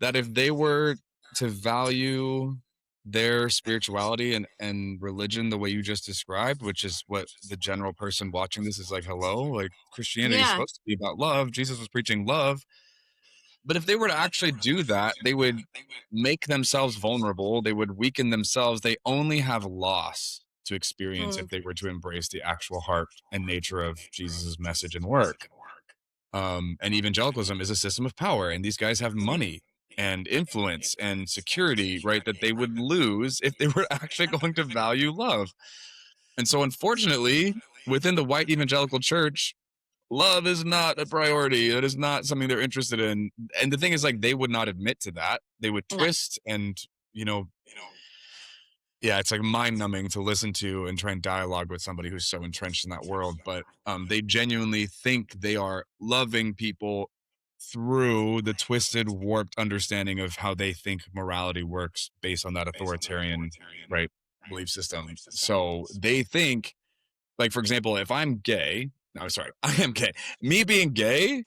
that if they were to value their spirituality and religion the way you just described, which is what the general person watching this is like, hello, like Christianity is supposed to be about love. Jesus was preaching love. But if they were to actually do that, they would make themselves vulnerable. They would weaken themselves. They only have loss to experience if they were to embrace the actual heart and nature of Jesus's message and work. And evangelicalism is a system of power, and these guys have money and influence and security, right, that they would lose if they were actually going to value love. And so, unfortunately, within the white evangelical church, love is not a priority. It is not something they're interested in. And the thing is, like, they would not admit to that. They would twist and, yeah, it's like mind-numbing to listen to and try and dialogue with somebody who's so entrenched in that world. But they genuinely think they are loving people through the twisted, warped understanding of how they think morality works based on that authoritarian, right, belief system. So they think, like, for example, if I'm gay, no, sorry, I am gay. Me being gay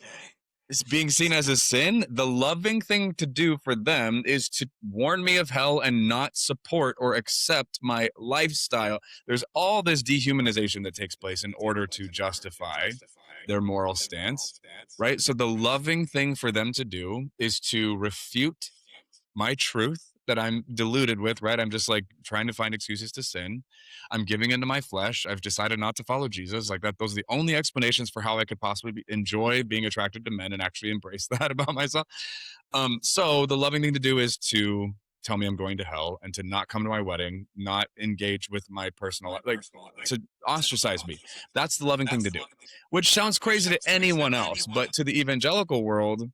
is being seen as a sin. The loving thing to do for them is to warn me of hell and not support or accept my lifestyle. There's all this dehumanization that takes place in order to justify their moral stance, right? So the loving thing for them to do is to refute my truth that I'm deluded with, right? I'm just like trying to find excuses to sin. I'm giving into my flesh. I've decided not to follow Jesus. Like that, those are the only explanations for how I could possibly enjoy being attracted to men and actually embrace that about myself. So the loving thing to do is to tell me I'm going to hell and to not come to my wedding, not engage with my personal life, like to ostracize me. That's the loving thing to do, which sounds crazy to anyone else, but to the evangelical world,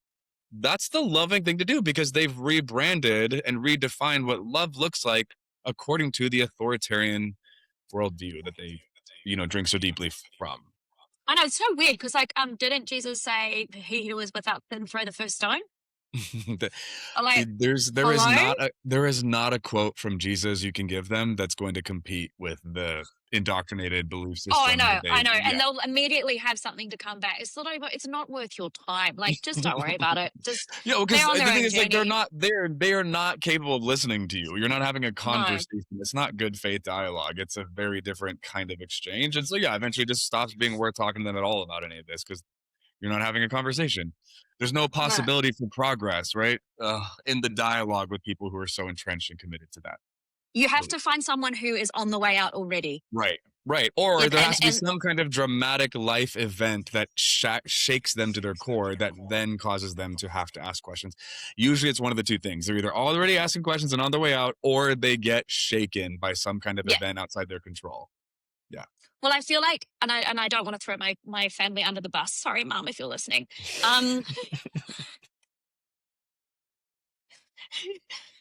that's the loving thing to do because they've rebranded and redefined what love looks like according to the authoritarian worldview that they, drink so deeply from. I know, it's so weird because, like, didn't Jesus say he who was without sin throw the first stone? Like, there is not a quote from Jesus you can give them that's going to compete with the indoctrinated belief system. Oh, I know, and they'll immediately have something to come back. It's not worth your time. Like, just don't worry about it. Just because they're on the their thing own is, like, journey. they are not capable of listening to you. You're not having a conversation. No. It's not good faith dialogue. It's a very different kind of exchange. And so eventually it just stops being worth talking to them at all about any of this because you're not having a conversation. There's no possibility for progress, right? In the dialogue with people who are so entrenched and committed to that. You have to find someone who is on the way out already. Right. Or there has to be some kind of dramatic life event that shakes them to their core that then causes them to have to ask questions. Usually it's one of the two things. They're either already asking questions and on their way out, or they get shaken by some kind of event outside their control. Yeah. Well, I feel like, and I don't want to throw my family under the bus. Sorry, Mom, if you're listening.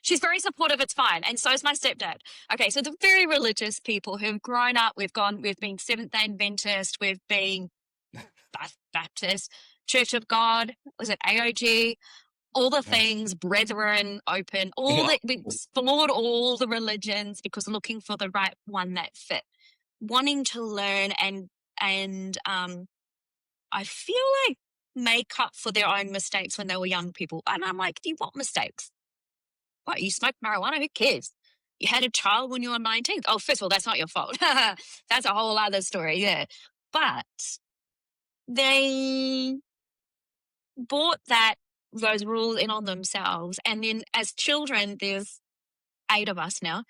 She's very supportive. It's fine. And so is my stepdad. Okay. So the very religious people who've grown up, we've been Seventh-day Adventist, we've been Baptist, Church of God, was it AOG? All the things, Brethren, Open, we explored all the religions because looking for the right one that fit, wanting to learn and I feel like make up for their own mistakes when they were young people. And I'm like, do you want mistakes? What, you smoked marijuana? Who cares? You had a child when you were 19. Oh, first of all, that's not your fault. That's a whole other story, yeah. But they bought those rules in on themselves. And then as children, there's 8 of us now,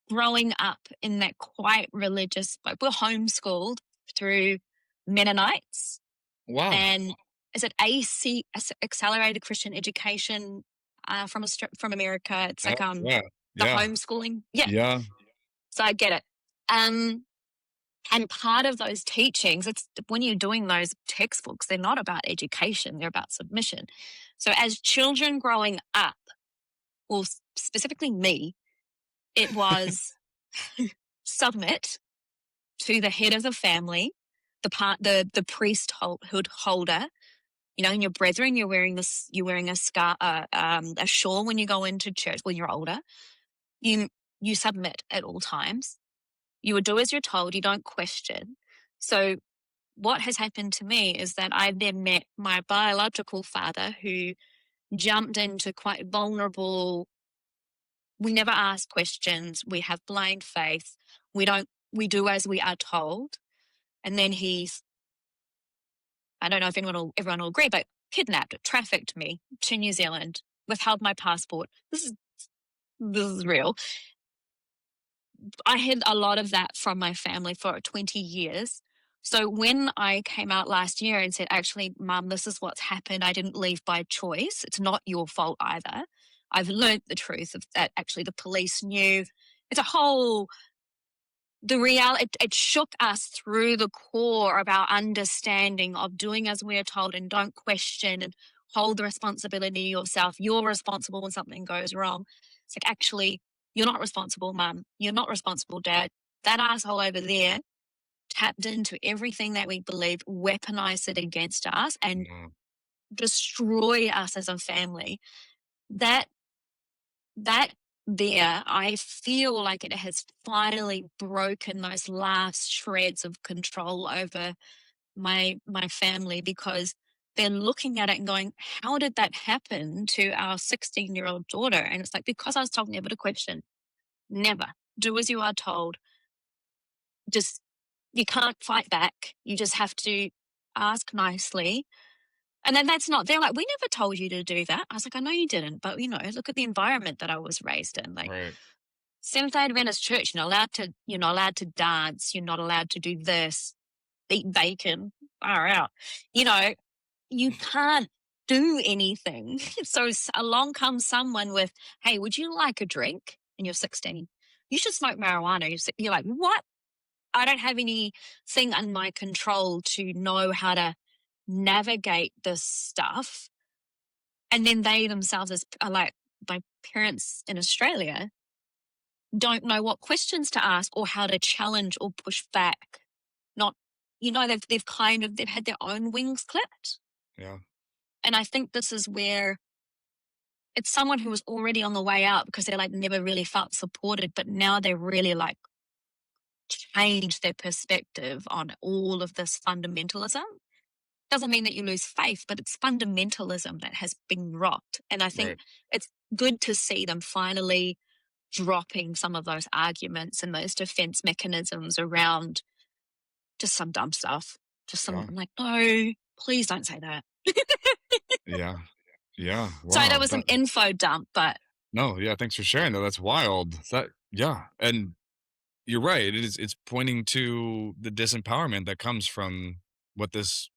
growing up in that quite religious, like we're homeschooled through Mennonites. Wow. And is it AC, Accelerated Christian Education, from America? It's like the homeschooling. Yeah. So I get it. And part of those teachings, it's when you're doing those textbooks, they're not about education, they're about submission. So as children growing up, well, specifically me, it was submit to the head of the family, the priesthood holder. In your brethren, you're wearing a scar, a shawl when you go into church when you're older. You submit at all times. You would do as you're told. You don't question. So what has happened to me is that I then met my biological father, who jumped into quite vulnerable. We never ask questions. We have blind faith. We do as we are told. And then I don't know if everyone will agree, but kidnapped, trafficked me to New Zealand, withheld my passport. This is real. I had a lot of that from my family for 20 years. So when I came out last year and said, actually, Mum, this is what's happened. I didn't leave by choice. It's not your fault either. I've learned the truth of that. Actually, the police knew. It's a whole, the reality, it shook us through the core of our understanding of doing as we're told and don't question and hold the responsibility yourself. You're responsible when something goes wrong. It's like, actually, you're not responsible, Mum. You're not responsible, Dad. That asshole over there tapped into everything that we believe, weaponized it against us, and destroy us as a family. That there, I feel like it has finally broken those last shreds of control over my family, because they're looking at it and going, how did that happen to our 16-year-old daughter? And it's like, because I was told never to question. Never. Do as you are told. Just, you can't fight back. You just have to ask nicely. And then they're like, we never told you to do that. I was like, I know you didn't, but look at the environment that I was raised in. Like, Right. Seventh-day Adventist church, you're not allowed to dance, you're not allowed to do this, eat bacon, far out. You can't do anything. So along comes someone with, hey, would you like a drink? And you're 16. You should smoke marijuana. You're like, what? I don't have anything in my control to know how to navigate this stuff. And then they themselves are like, my parents in Australia don't know what questions to ask or how to challenge or push back. Not, they've had their own wings clipped. Yeah. And I think this is where it's someone who was already on the way out because they're like never really felt supported, but now they're really like changed their perspective on all of this fundamentalism. Doesn't mean that you lose faith, but it's fundamentalism that has been rocked. And I think it's good to see them finally dropping some of those arguments and those defense mechanisms around just some dumb stuff. I'm like, no, please don't say that. Yeah. Yeah. Wow. Sorry, that was an info dump, but no, yeah, thanks for sharing though. That's wild. Yeah. And you're right. It's pointing to the disempowerment that comes from what this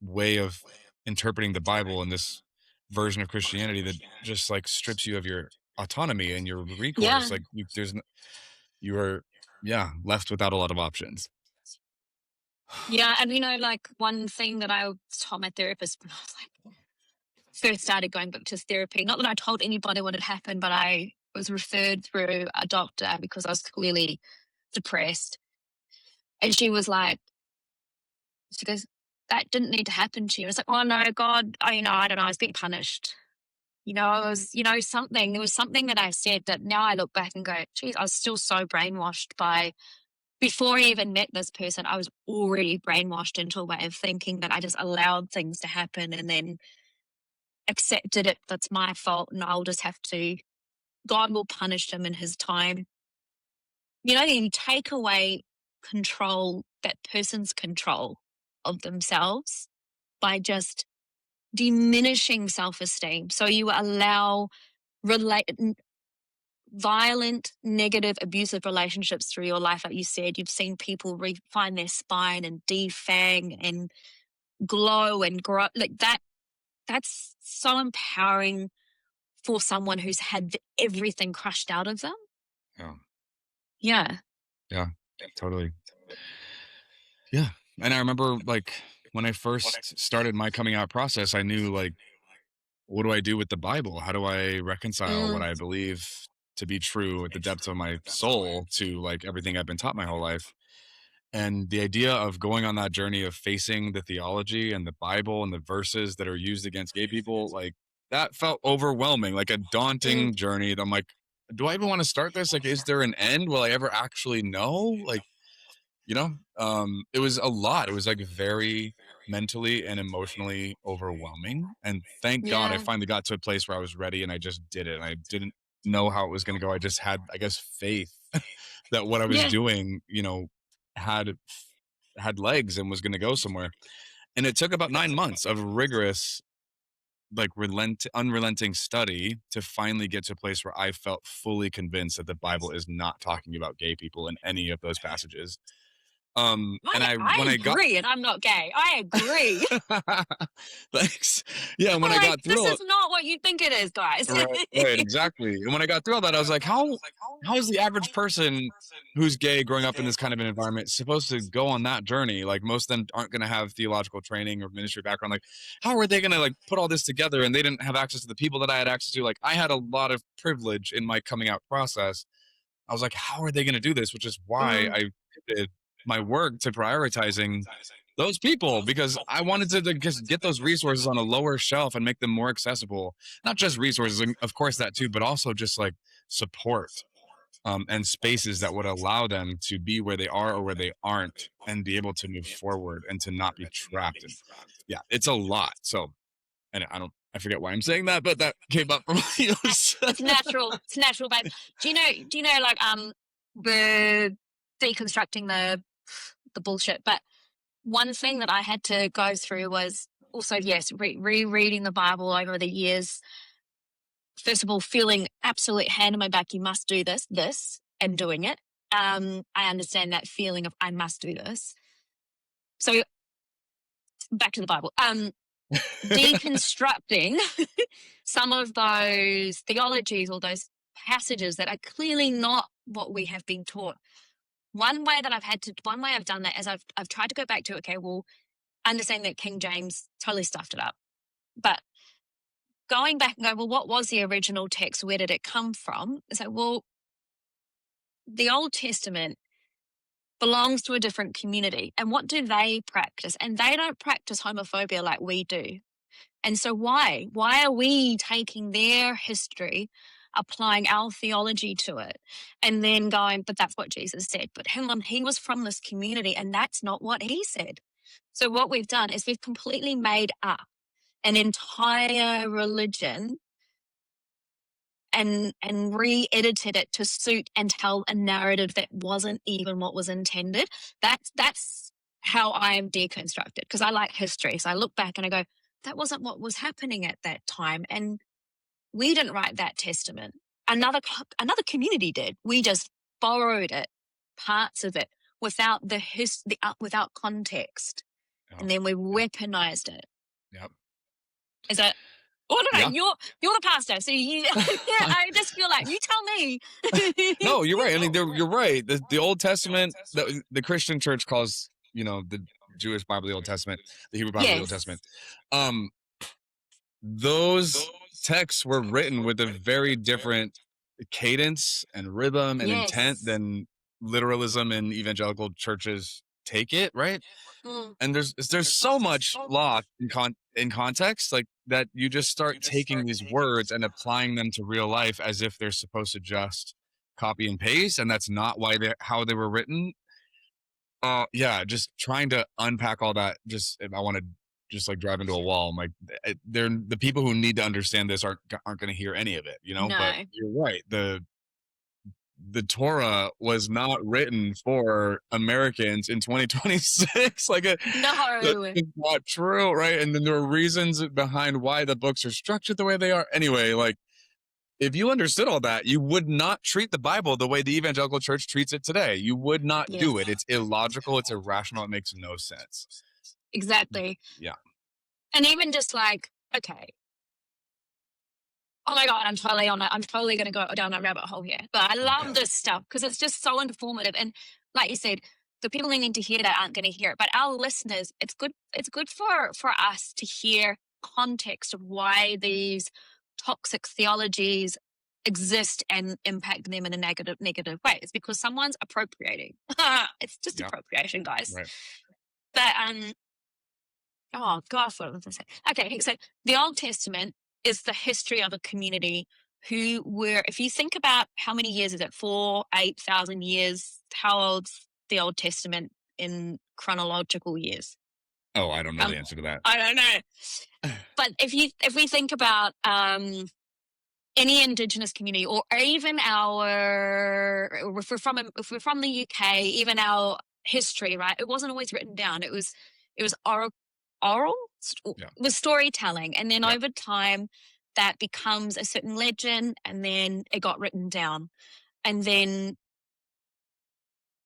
way of interpreting the Bible and this version of Christianity that just like strips you of your autonomy and your recourse. Yeah. Like you are left without a lot of options. Yeah. And like one thing that I told my therapist when I was like first started going back to therapy, not that I told anybody what had happened, but I was referred through a doctor because I was clearly depressed. And she was like, she goes, that didn't need to happen to you. I was like, oh no, God, I don't know, I was being punished. It was, something, there was something that I said that now I look back and go, geez, I was still so brainwashed before I even met this person, I was already brainwashed into a way of thinking that I just allowed things to happen and then accepted it. That's my fault. And I'll just have to, God will punish him in his time. You take away control, that person's control of themselves by just diminishing self-esteem. So you allow violent, negative, abusive relationships through your life. Like you said, you've seen people refine their spine and defang and glow and grow. Like that's so empowering for someone who's had everything crushed out of them. Yeah. Yeah, totally. Yeah. And I remember like when I first started my coming out process, I knew like, what do I do with the Bible? How do I reconcile what I believe to be true at the depths of my soul to like everything I've been taught my whole life? And the idea of going on that journey of facing the theology and the Bible and the verses that are used against gay people, like that felt overwhelming, like a daunting journey. I'm like, do I even want to start this? Like, is there an end? Will I ever actually know? Like, it was a lot. It was like very mentally and emotionally overwhelming. And thank God I finally got to a place where I was ready and I just did it. And I didn't know how it was going to go. I just had, I guess, faith that what I was doing, had legs and was going to go somewhere. And it took about 9 months of rigorous, like unrelenting study to finally get to a place where I felt fully convinced that the Bible is not talking about gay people in any of those passages. And I agree, and I'm not gay. I agree. Thanks. Yeah, when I got through this is not what you think it is, guys. Right, exactly. And when I got through all that, I was like, how is the average person who's gay growing up in this kind of an environment supposed to go on that journey? Like most of them aren't going to have theological training or ministry background. Like, how are they going to like put all this together? And they didn't have access to the people that I had access to. Like, I had a lot of privilege in my coming out process. I was like, how are they going to do this? Which is why I pivoted my work to prioritizing those people, because I wanted to just get those resources on a lower shelf and make them more accessible. Not just resources, of course that too, but also just like support and spaces that would allow them to be where they are or where they aren't and be able to move forward and to not be trapped. And yeah, it's a lot. So, and I forget why I'm saying that, but that came up from you. It's natural. It's natural, babe. Do you know like the deconstructing the bullshit, but one thing that I had to go through was also, yes, rereading the Bible over the years. First of all, feeling absolute hand on my back, you must do this, and doing it. I understand that feeling of I must do this. So back to the Bible. Deconstructing some of those theologies or those passages that are clearly not what we have been taught. One way I've done that is I've tried to go back to, okay, well, understand that King James totally stuffed it up. But going back and going, well, what was the original text? Where did it come from? So, well, the Old Testament belongs to a different community. And what do they practice? And they don't practice homophobia like we do. And so why? Why are we taking their history, applying our theology to it, and then going, but that's what Jesus said. But hang on, he was from this community and that's not what he said. So what we've done is we've completely made up an entire religion and re-edited it to suit and tell a narrative that wasn't even what was intended. That's how I am deconstructed, because I like history. So I look back and I go, that wasn't what was happening at that time. And we didn't write that testament. Another community did. We just borrowed it, parts of it, without without context. Yep. And then we weaponized it. Yep. Is that... Oh, no, you're the pastor, so you. I just feel like you tell me. No, you're right. I mean, you're right. The Old Testament, the Christian church calls, the Jewish Bible the Old Testament, the Hebrew Bible the Old Testament. Those texts were written with a very different cadence and rhythm and intent than literalism and evangelical churches take it, right? And there's so much law in context, like that you just start taking these words and applying them to real life as if they're supposed to just copy and paste, and that's not how they were written. Just trying to unpack all that. I want to just like drive into a wall. I'm like, they're the people who need to understand this aren't going to hear any of it, No. But you're right. The Torah was not written for Americans in 2026. No, that's not true, right? And then there are reasons behind why the books are structured the way they are. Anyway, like if you understood all that, you would not treat the Bible the way the evangelical church treats it today. You would not do it. It's illogical. It's irrational. It makes no sense. Exactly. Yeah. And even just like, okay, oh my God, I'm totally going to go down a rabbit hole here. But I love this stuff because it's just so informative. And like you said, the people who need to hear that aren't going to hear it. But our listeners, it's good for us to hear context of why these toxic theologies exist and impact them in a negative way. It's because someone's appropriating. It's just appropriation, guys. Right. But oh gosh, what was I saying? Okay, so the Old Testament is the history of a community who were, if you think about how many years is it, 8,000 years, how old's the Old Testament in chronological years? Oh, I don't know the answer to that. I don't know. But if we think about any Indigenous community, or even if we're from the UK, even our history, right? It wasn't always written down. It was oral. It was storytelling, and then over time that becomes a certain legend, and then it got written down, and then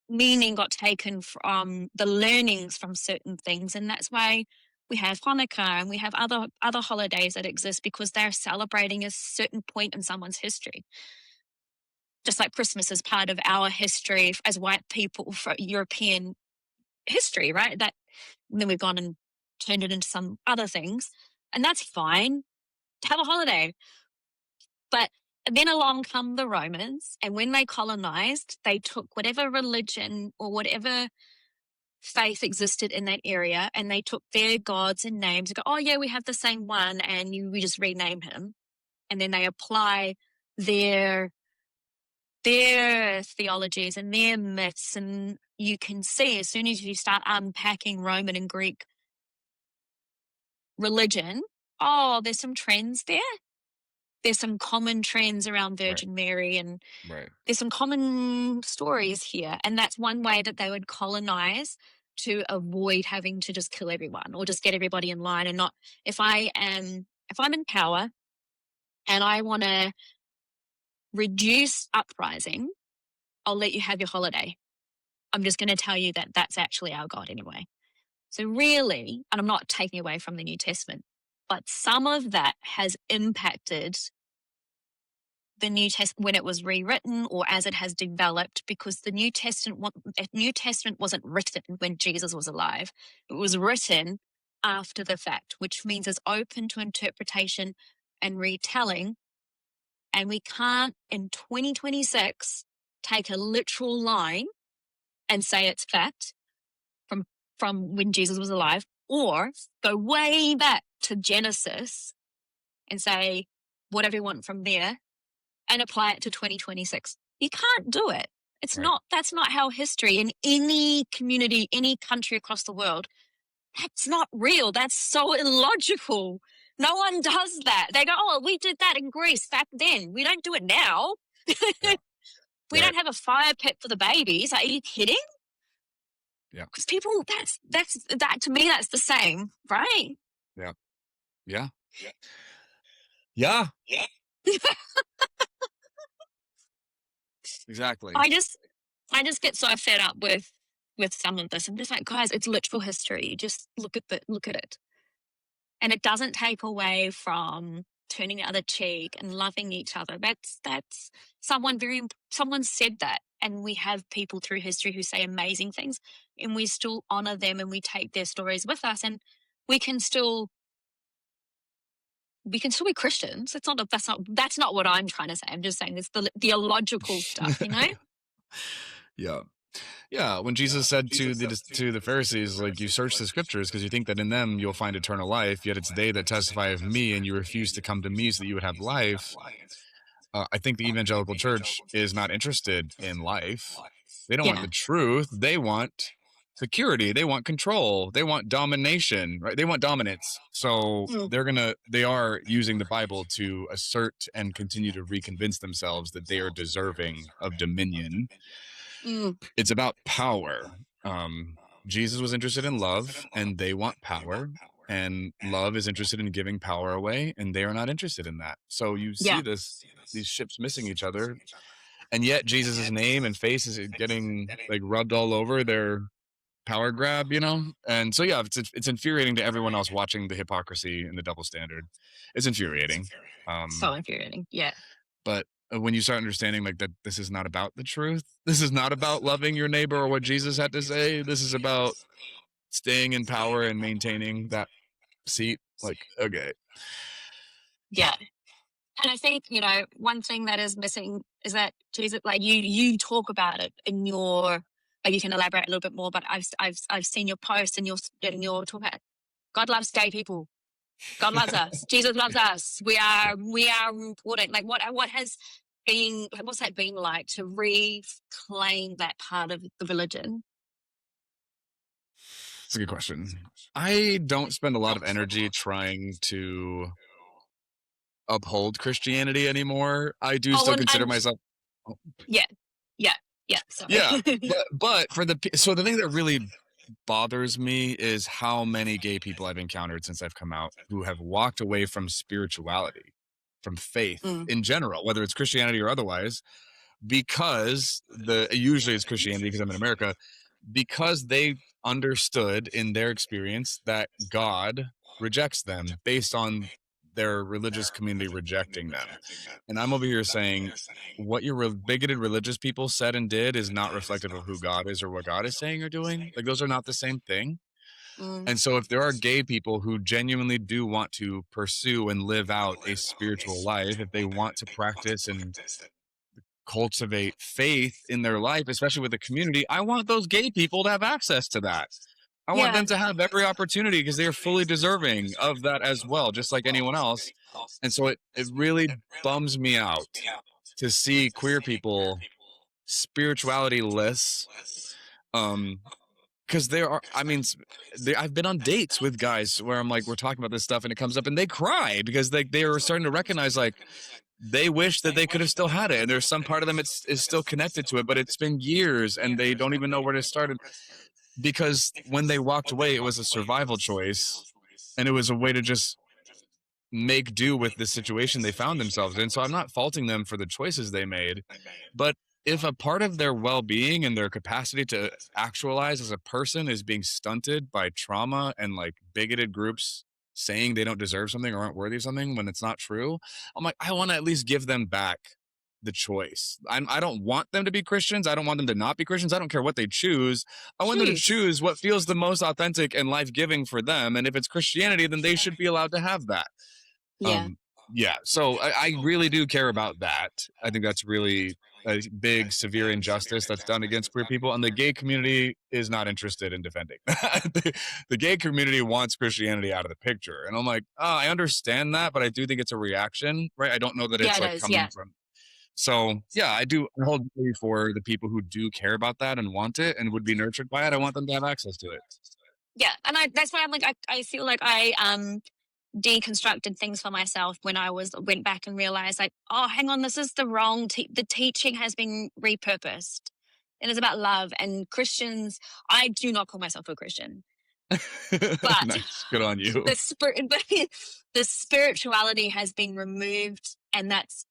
meaning got taken from the learnings from certain things, and that's why we have Hanukkah and we have other holidays that exist, because they're celebrating a certain point in someone's history. Just like Christmas is part of our history as white people, for European history, right? And then we've gone and turned it into some other things, and that's fine. Have a holiday. But then along come the Romans, and when they colonized, they took whatever religion or whatever faith existed in that area, and they took their gods and names and go, oh yeah, we have the same one, and we just rename him. And then they apply their theologies and their myths, and you can see as soon as you start unpacking Roman and Greek religion, oh, there's some trends there. There's some common trends around Virgin Mary, and there's some common stories here. And that's one way that they would colonize to avoid having to just kill everyone or just get everybody in line, and not, if I'm in power and I want to reduce uprising, I'll let you have your holiday. I'm just going to tell you that that's actually our God anyway. So really, and I'm not taking away from the New Testament, but some of that has impacted the New Testament when it was rewritten or as it has developed, because the New Testament wasn't written when Jesus was alive. It was written after the fact, which means it's open to interpretation and retelling. And we can't, in 2026, take a literal line and say it's fact from when Jesus was alive, or go way back to Genesis and say whatever you want from there and apply it to 2026. You can't do it. It's Right. not, that's not how history in any community, any country across the world, that's not real. That's so illogical. No one does that. They go, oh, we did that in Greece back then. We don't do it now. Yeah. We Right. don't have a fire pit for the babies. Are you kidding? Yeah. Because people, that to me, that's the same, right? Yeah. Yeah. Yeah. Exactly. I just get so fed up with some of this. I'm just like, guys, it's literal history. Just look at it. And it doesn't take away from turning the other cheek and loving each other. That's someone said that, and we have people through history who say amazing things, and we still honor them and we take their stories with us, and we can still be Christians. That's not what I'm trying to say. I'm just saying it's the theological stuff, you know? Yeah. Yeah, when Jesus said to the Pharisees, like, you search the scriptures because you think that in them you'll find eternal life, yet it's they that testify of me, and you refuse to come to me so that you would have life. I think the evangelical church is not interested in life. They don't want the truth. They want security. They want control. They want domination, right? They want dominance. So they are using the Bible to assert and continue to reconvince themselves that they are deserving of dominion. It's about power. Jesus was interested in love, and they want power, and love is interested in giving power away, and they are not interested in that. So you see these ships missing each other, and yet Jesus's name and face is getting like rubbed all over their power grab, you know? And so, yeah, it's infuriating to everyone else watching the hypocrisy and the double standard. It's infuriating. So infuriating. Yeah. But when you start understanding like that this is not about the truth, this is not about loving your neighbor or what Jesus had to say, this is about staying in power and maintaining that seat, like, okay. Yeah. And I think, one thing that is missing is that Jesus, like you talk about it in your, like, you can elaborate a little bit more, but I've seen your post and your talk about God loves gay people. God loves us. Jesus loves us. We are important. Like what's that been like to reclaim that part of the religion? That's a good question. I don't spend a lot of energy trying to uphold Christianity anymore. I do still consider myself. Yeah. Sorry. Yeah, but so the thing that really bothers me is how many gay people I've encountered since I've come out who have walked away from spirituality, from faith in general, whether it's Christianity or otherwise, because usually it's Christianity because I'm in America, because they understood in their experience that God rejects them based on their religious community rejecting them. And I'm over here saying what your bigoted religious people said and did is not reflective of who God is or what God is saying or doing. Like, those are not the same thing. And so if there are gay people who genuinely do want to pursue and live out a spiritual life, if they want to practice and cultivate faith in their life, especially with the community, I want those gay people to have access to that. I want them to have every opportunity because they are fully deserving of that as well, just like anyone else. And so it really bums me out to see queer people spirituality-less, because I've been on dates with guys where I'm like, we're talking about this stuff and it comes up and they cry because they are starting to recognize, like, they wish that they could have still had it, and there's some part of them is still connected to it, but it's been years and they don't even know where to start. because when they walked away, it was a survival choice, and it was a way to just make do with the situation they found themselves in. So I'm not faulting them for the choices they made, but if a part of their well-being and their capacity to actualize as a person is being stunted by trauma and like bigoted groups saying they don't deserve something or aren't worthy of something when it's not true, I'm like, I want to at least give them back the choice. I don't want them to be Christians. I don't want them to not be Christians. I don't care what they choose. I want them to choose what feels the most authentic and life-giving for them. And if it's Christianity, then they should be allowed to have that. Yeah. So I really do care about that. I think that's really a big, severe injustice that's done against queer people, and the gay community is not interested in defending. The gay community wants Christianity out of the picture, and I'm like, oh, I understand that, but I do think it's a reaction, right? I don't know that it's like coming from. So yeah, I do hold for the people who do care about that and want it and would be nurtured by it. I want them to have access to it. Yeah, and that's why I'm like, I feel like I deconstructed things for myself when I went back and realized, like, oh, hang on, this is the wrong the teaching has been repurposed. It is about love, and Christians, I do not call myself a Christian, but nice. Good on you. The spirituality has been removed, and that's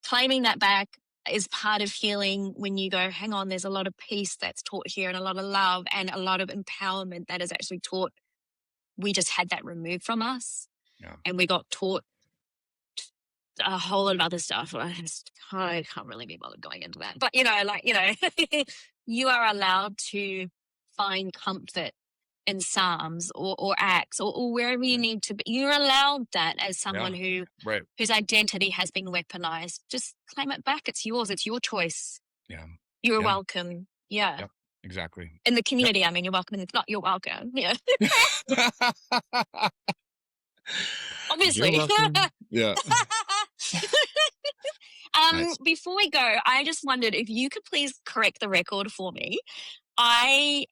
claiming that back is part of healing. When you go, hang on, there's a lot of peace that's taught here, and a lot of love and a lot of empowerment that is actually taught. We just had that removed from us. Yeah. And we got taught a whole lot of other stuff. I can't really be bothered going into that. But, you are allowed to find comfort in Psalms or Acts or wherever you need to be. You're allowed that as someone whose identity has been weaponized. Just claim it back. It's yours. It's your choice. Yeah. You're welcome. Yeah. Yep. Exactly. In the community, I mean, you're welcome. It's not you're welcome. Yeah. Obviously. Yeah. Nice. Before we go, I just wondered if you could please correct the record for me. I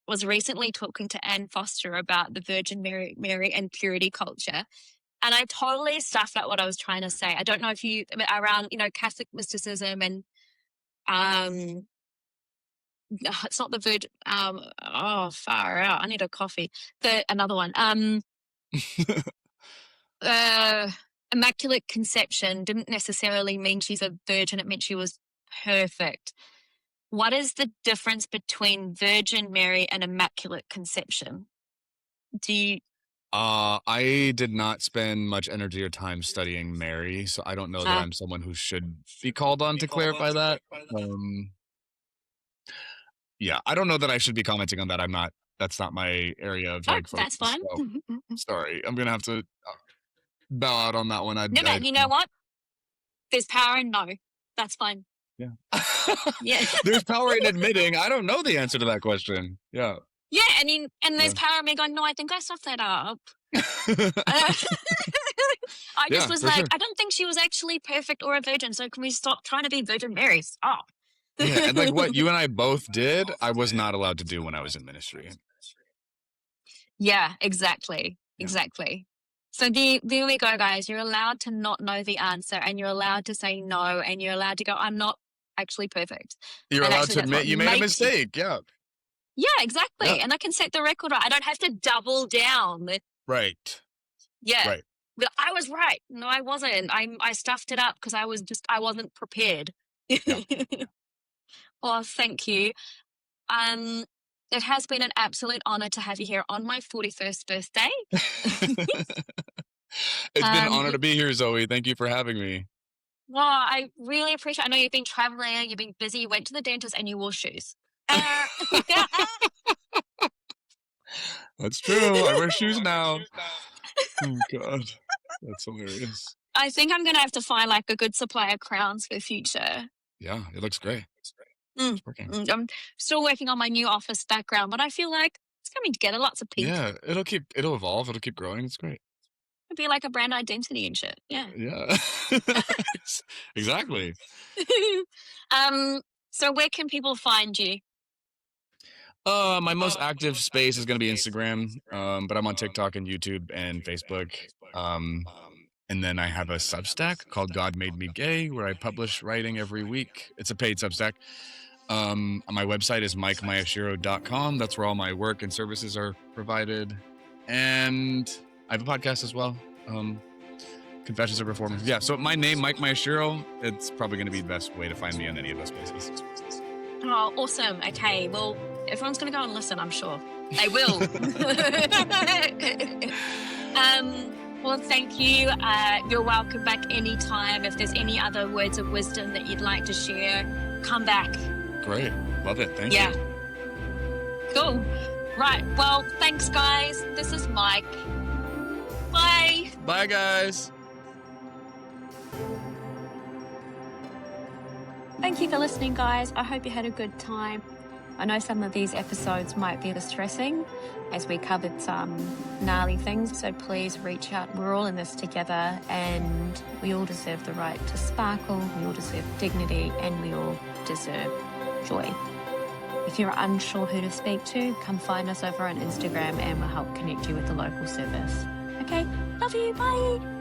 was recently talking to Anne Foster about the Virgin Mary and purity culture, and I totally stuffed up what I was trying to say. I don't know if you around Catholic mysticism and it's not the Virgin. Oh, far out. I need a coffee. Another one. Immaculate conception didn't necessarily mean she's a virgin. It meant she was perfect. What is the difference between Virgin Mary and immaculate conception? Do you? I did not spend much energy or time studying Mary, so I don't know that I'm someone who should be called on to clarify that. Yeah, I don't know that I should be commenting on that. I'm not. That's not my area of focus. That's fine. So, sorry, I'm gonna have to bow out on that one. No, you know what? There's power in no. That's fine. Yeah. Yeah. There's power in admitting I don't know the answer to that question. Yeah. Yeah, and there's power in me going, no, I think I stuffed that up. I just was like, I don't think she was actually perfect or a virgin, so can we stop trying to be Virgin Mary? Stop. Yeah, and like what you and I both did, I was not allowed to do when I was in ministry. Yeah, exactly. Yeah. Exactly. So there we go, guys. You're allowed to not know the answer, and you're allowed to say no, and you're allowed to go, I'm not actually perfect. You're allowed to admit you made a mistake. Yeah. Yeah, exactly. Yeah. And I can set the record right. I don't have to double down. Right. Yeah. Right. But I was right. No, I wasn't. I stuffed it up because I wasn't prepared. Yeah. Well, thank you. It has been an absolute honor to have you here on my 41st birthday. It's been an honor to be here, Zoe. Thank you for having me. Well, I really appreciate it. I know you've been traveling, you've been busy, you went to the dentist, and you wore shoes. That's true. I wear shoes now. Oh, God. That's hilarious. I think I'm going to have to find like a good supply of crowns for the future. Yeah, it looks great. It's working. I'm still working on my new office background, but I feel like it's coming together. Lots of pink. Yeah, it'll evolve. It'll keep growing. It's great. It'll be like a brand identity and shit. Yeah. Yeah. Exactly. So where can people find you? My most active space is going to be Instagram, but I'm on TikTok and YouTube and Facebook. And then I have a Substack called God Made Me Gay, where I publish writing every week. It's a paid Substack. My website is MikeMaeshiro.com. That's where all my work and services are provided. And I have a podcast as well. Confessions of Reformers. Yeah, so my name, Mike Maeshiro, it's probably going to be the best way to find me on any of those places. Oh, awesome. Okay, well, everyone's going to go and listen, I'm sure. They will. Well, thank you. You're welcome back anytime. If there's any other words of wisdom that you'd like to share, come back. Great. Love it. Thank you. Yeah. Cool. Right. Well, thanks, guys. This is Mike. Bye. Bye, guys. Thank you for listening, guys. I hope you had a good time. I know some of these episodes might be distressing as we covered some gnarly things, so please reach out. We're all in this together and we all deserve the right to sparkle, we all deserve dignity, and we all deserve joy. If you're unsure who to speak to, come find us over on Instagram and we'll help connect you with the local service. Okay, love you, bye.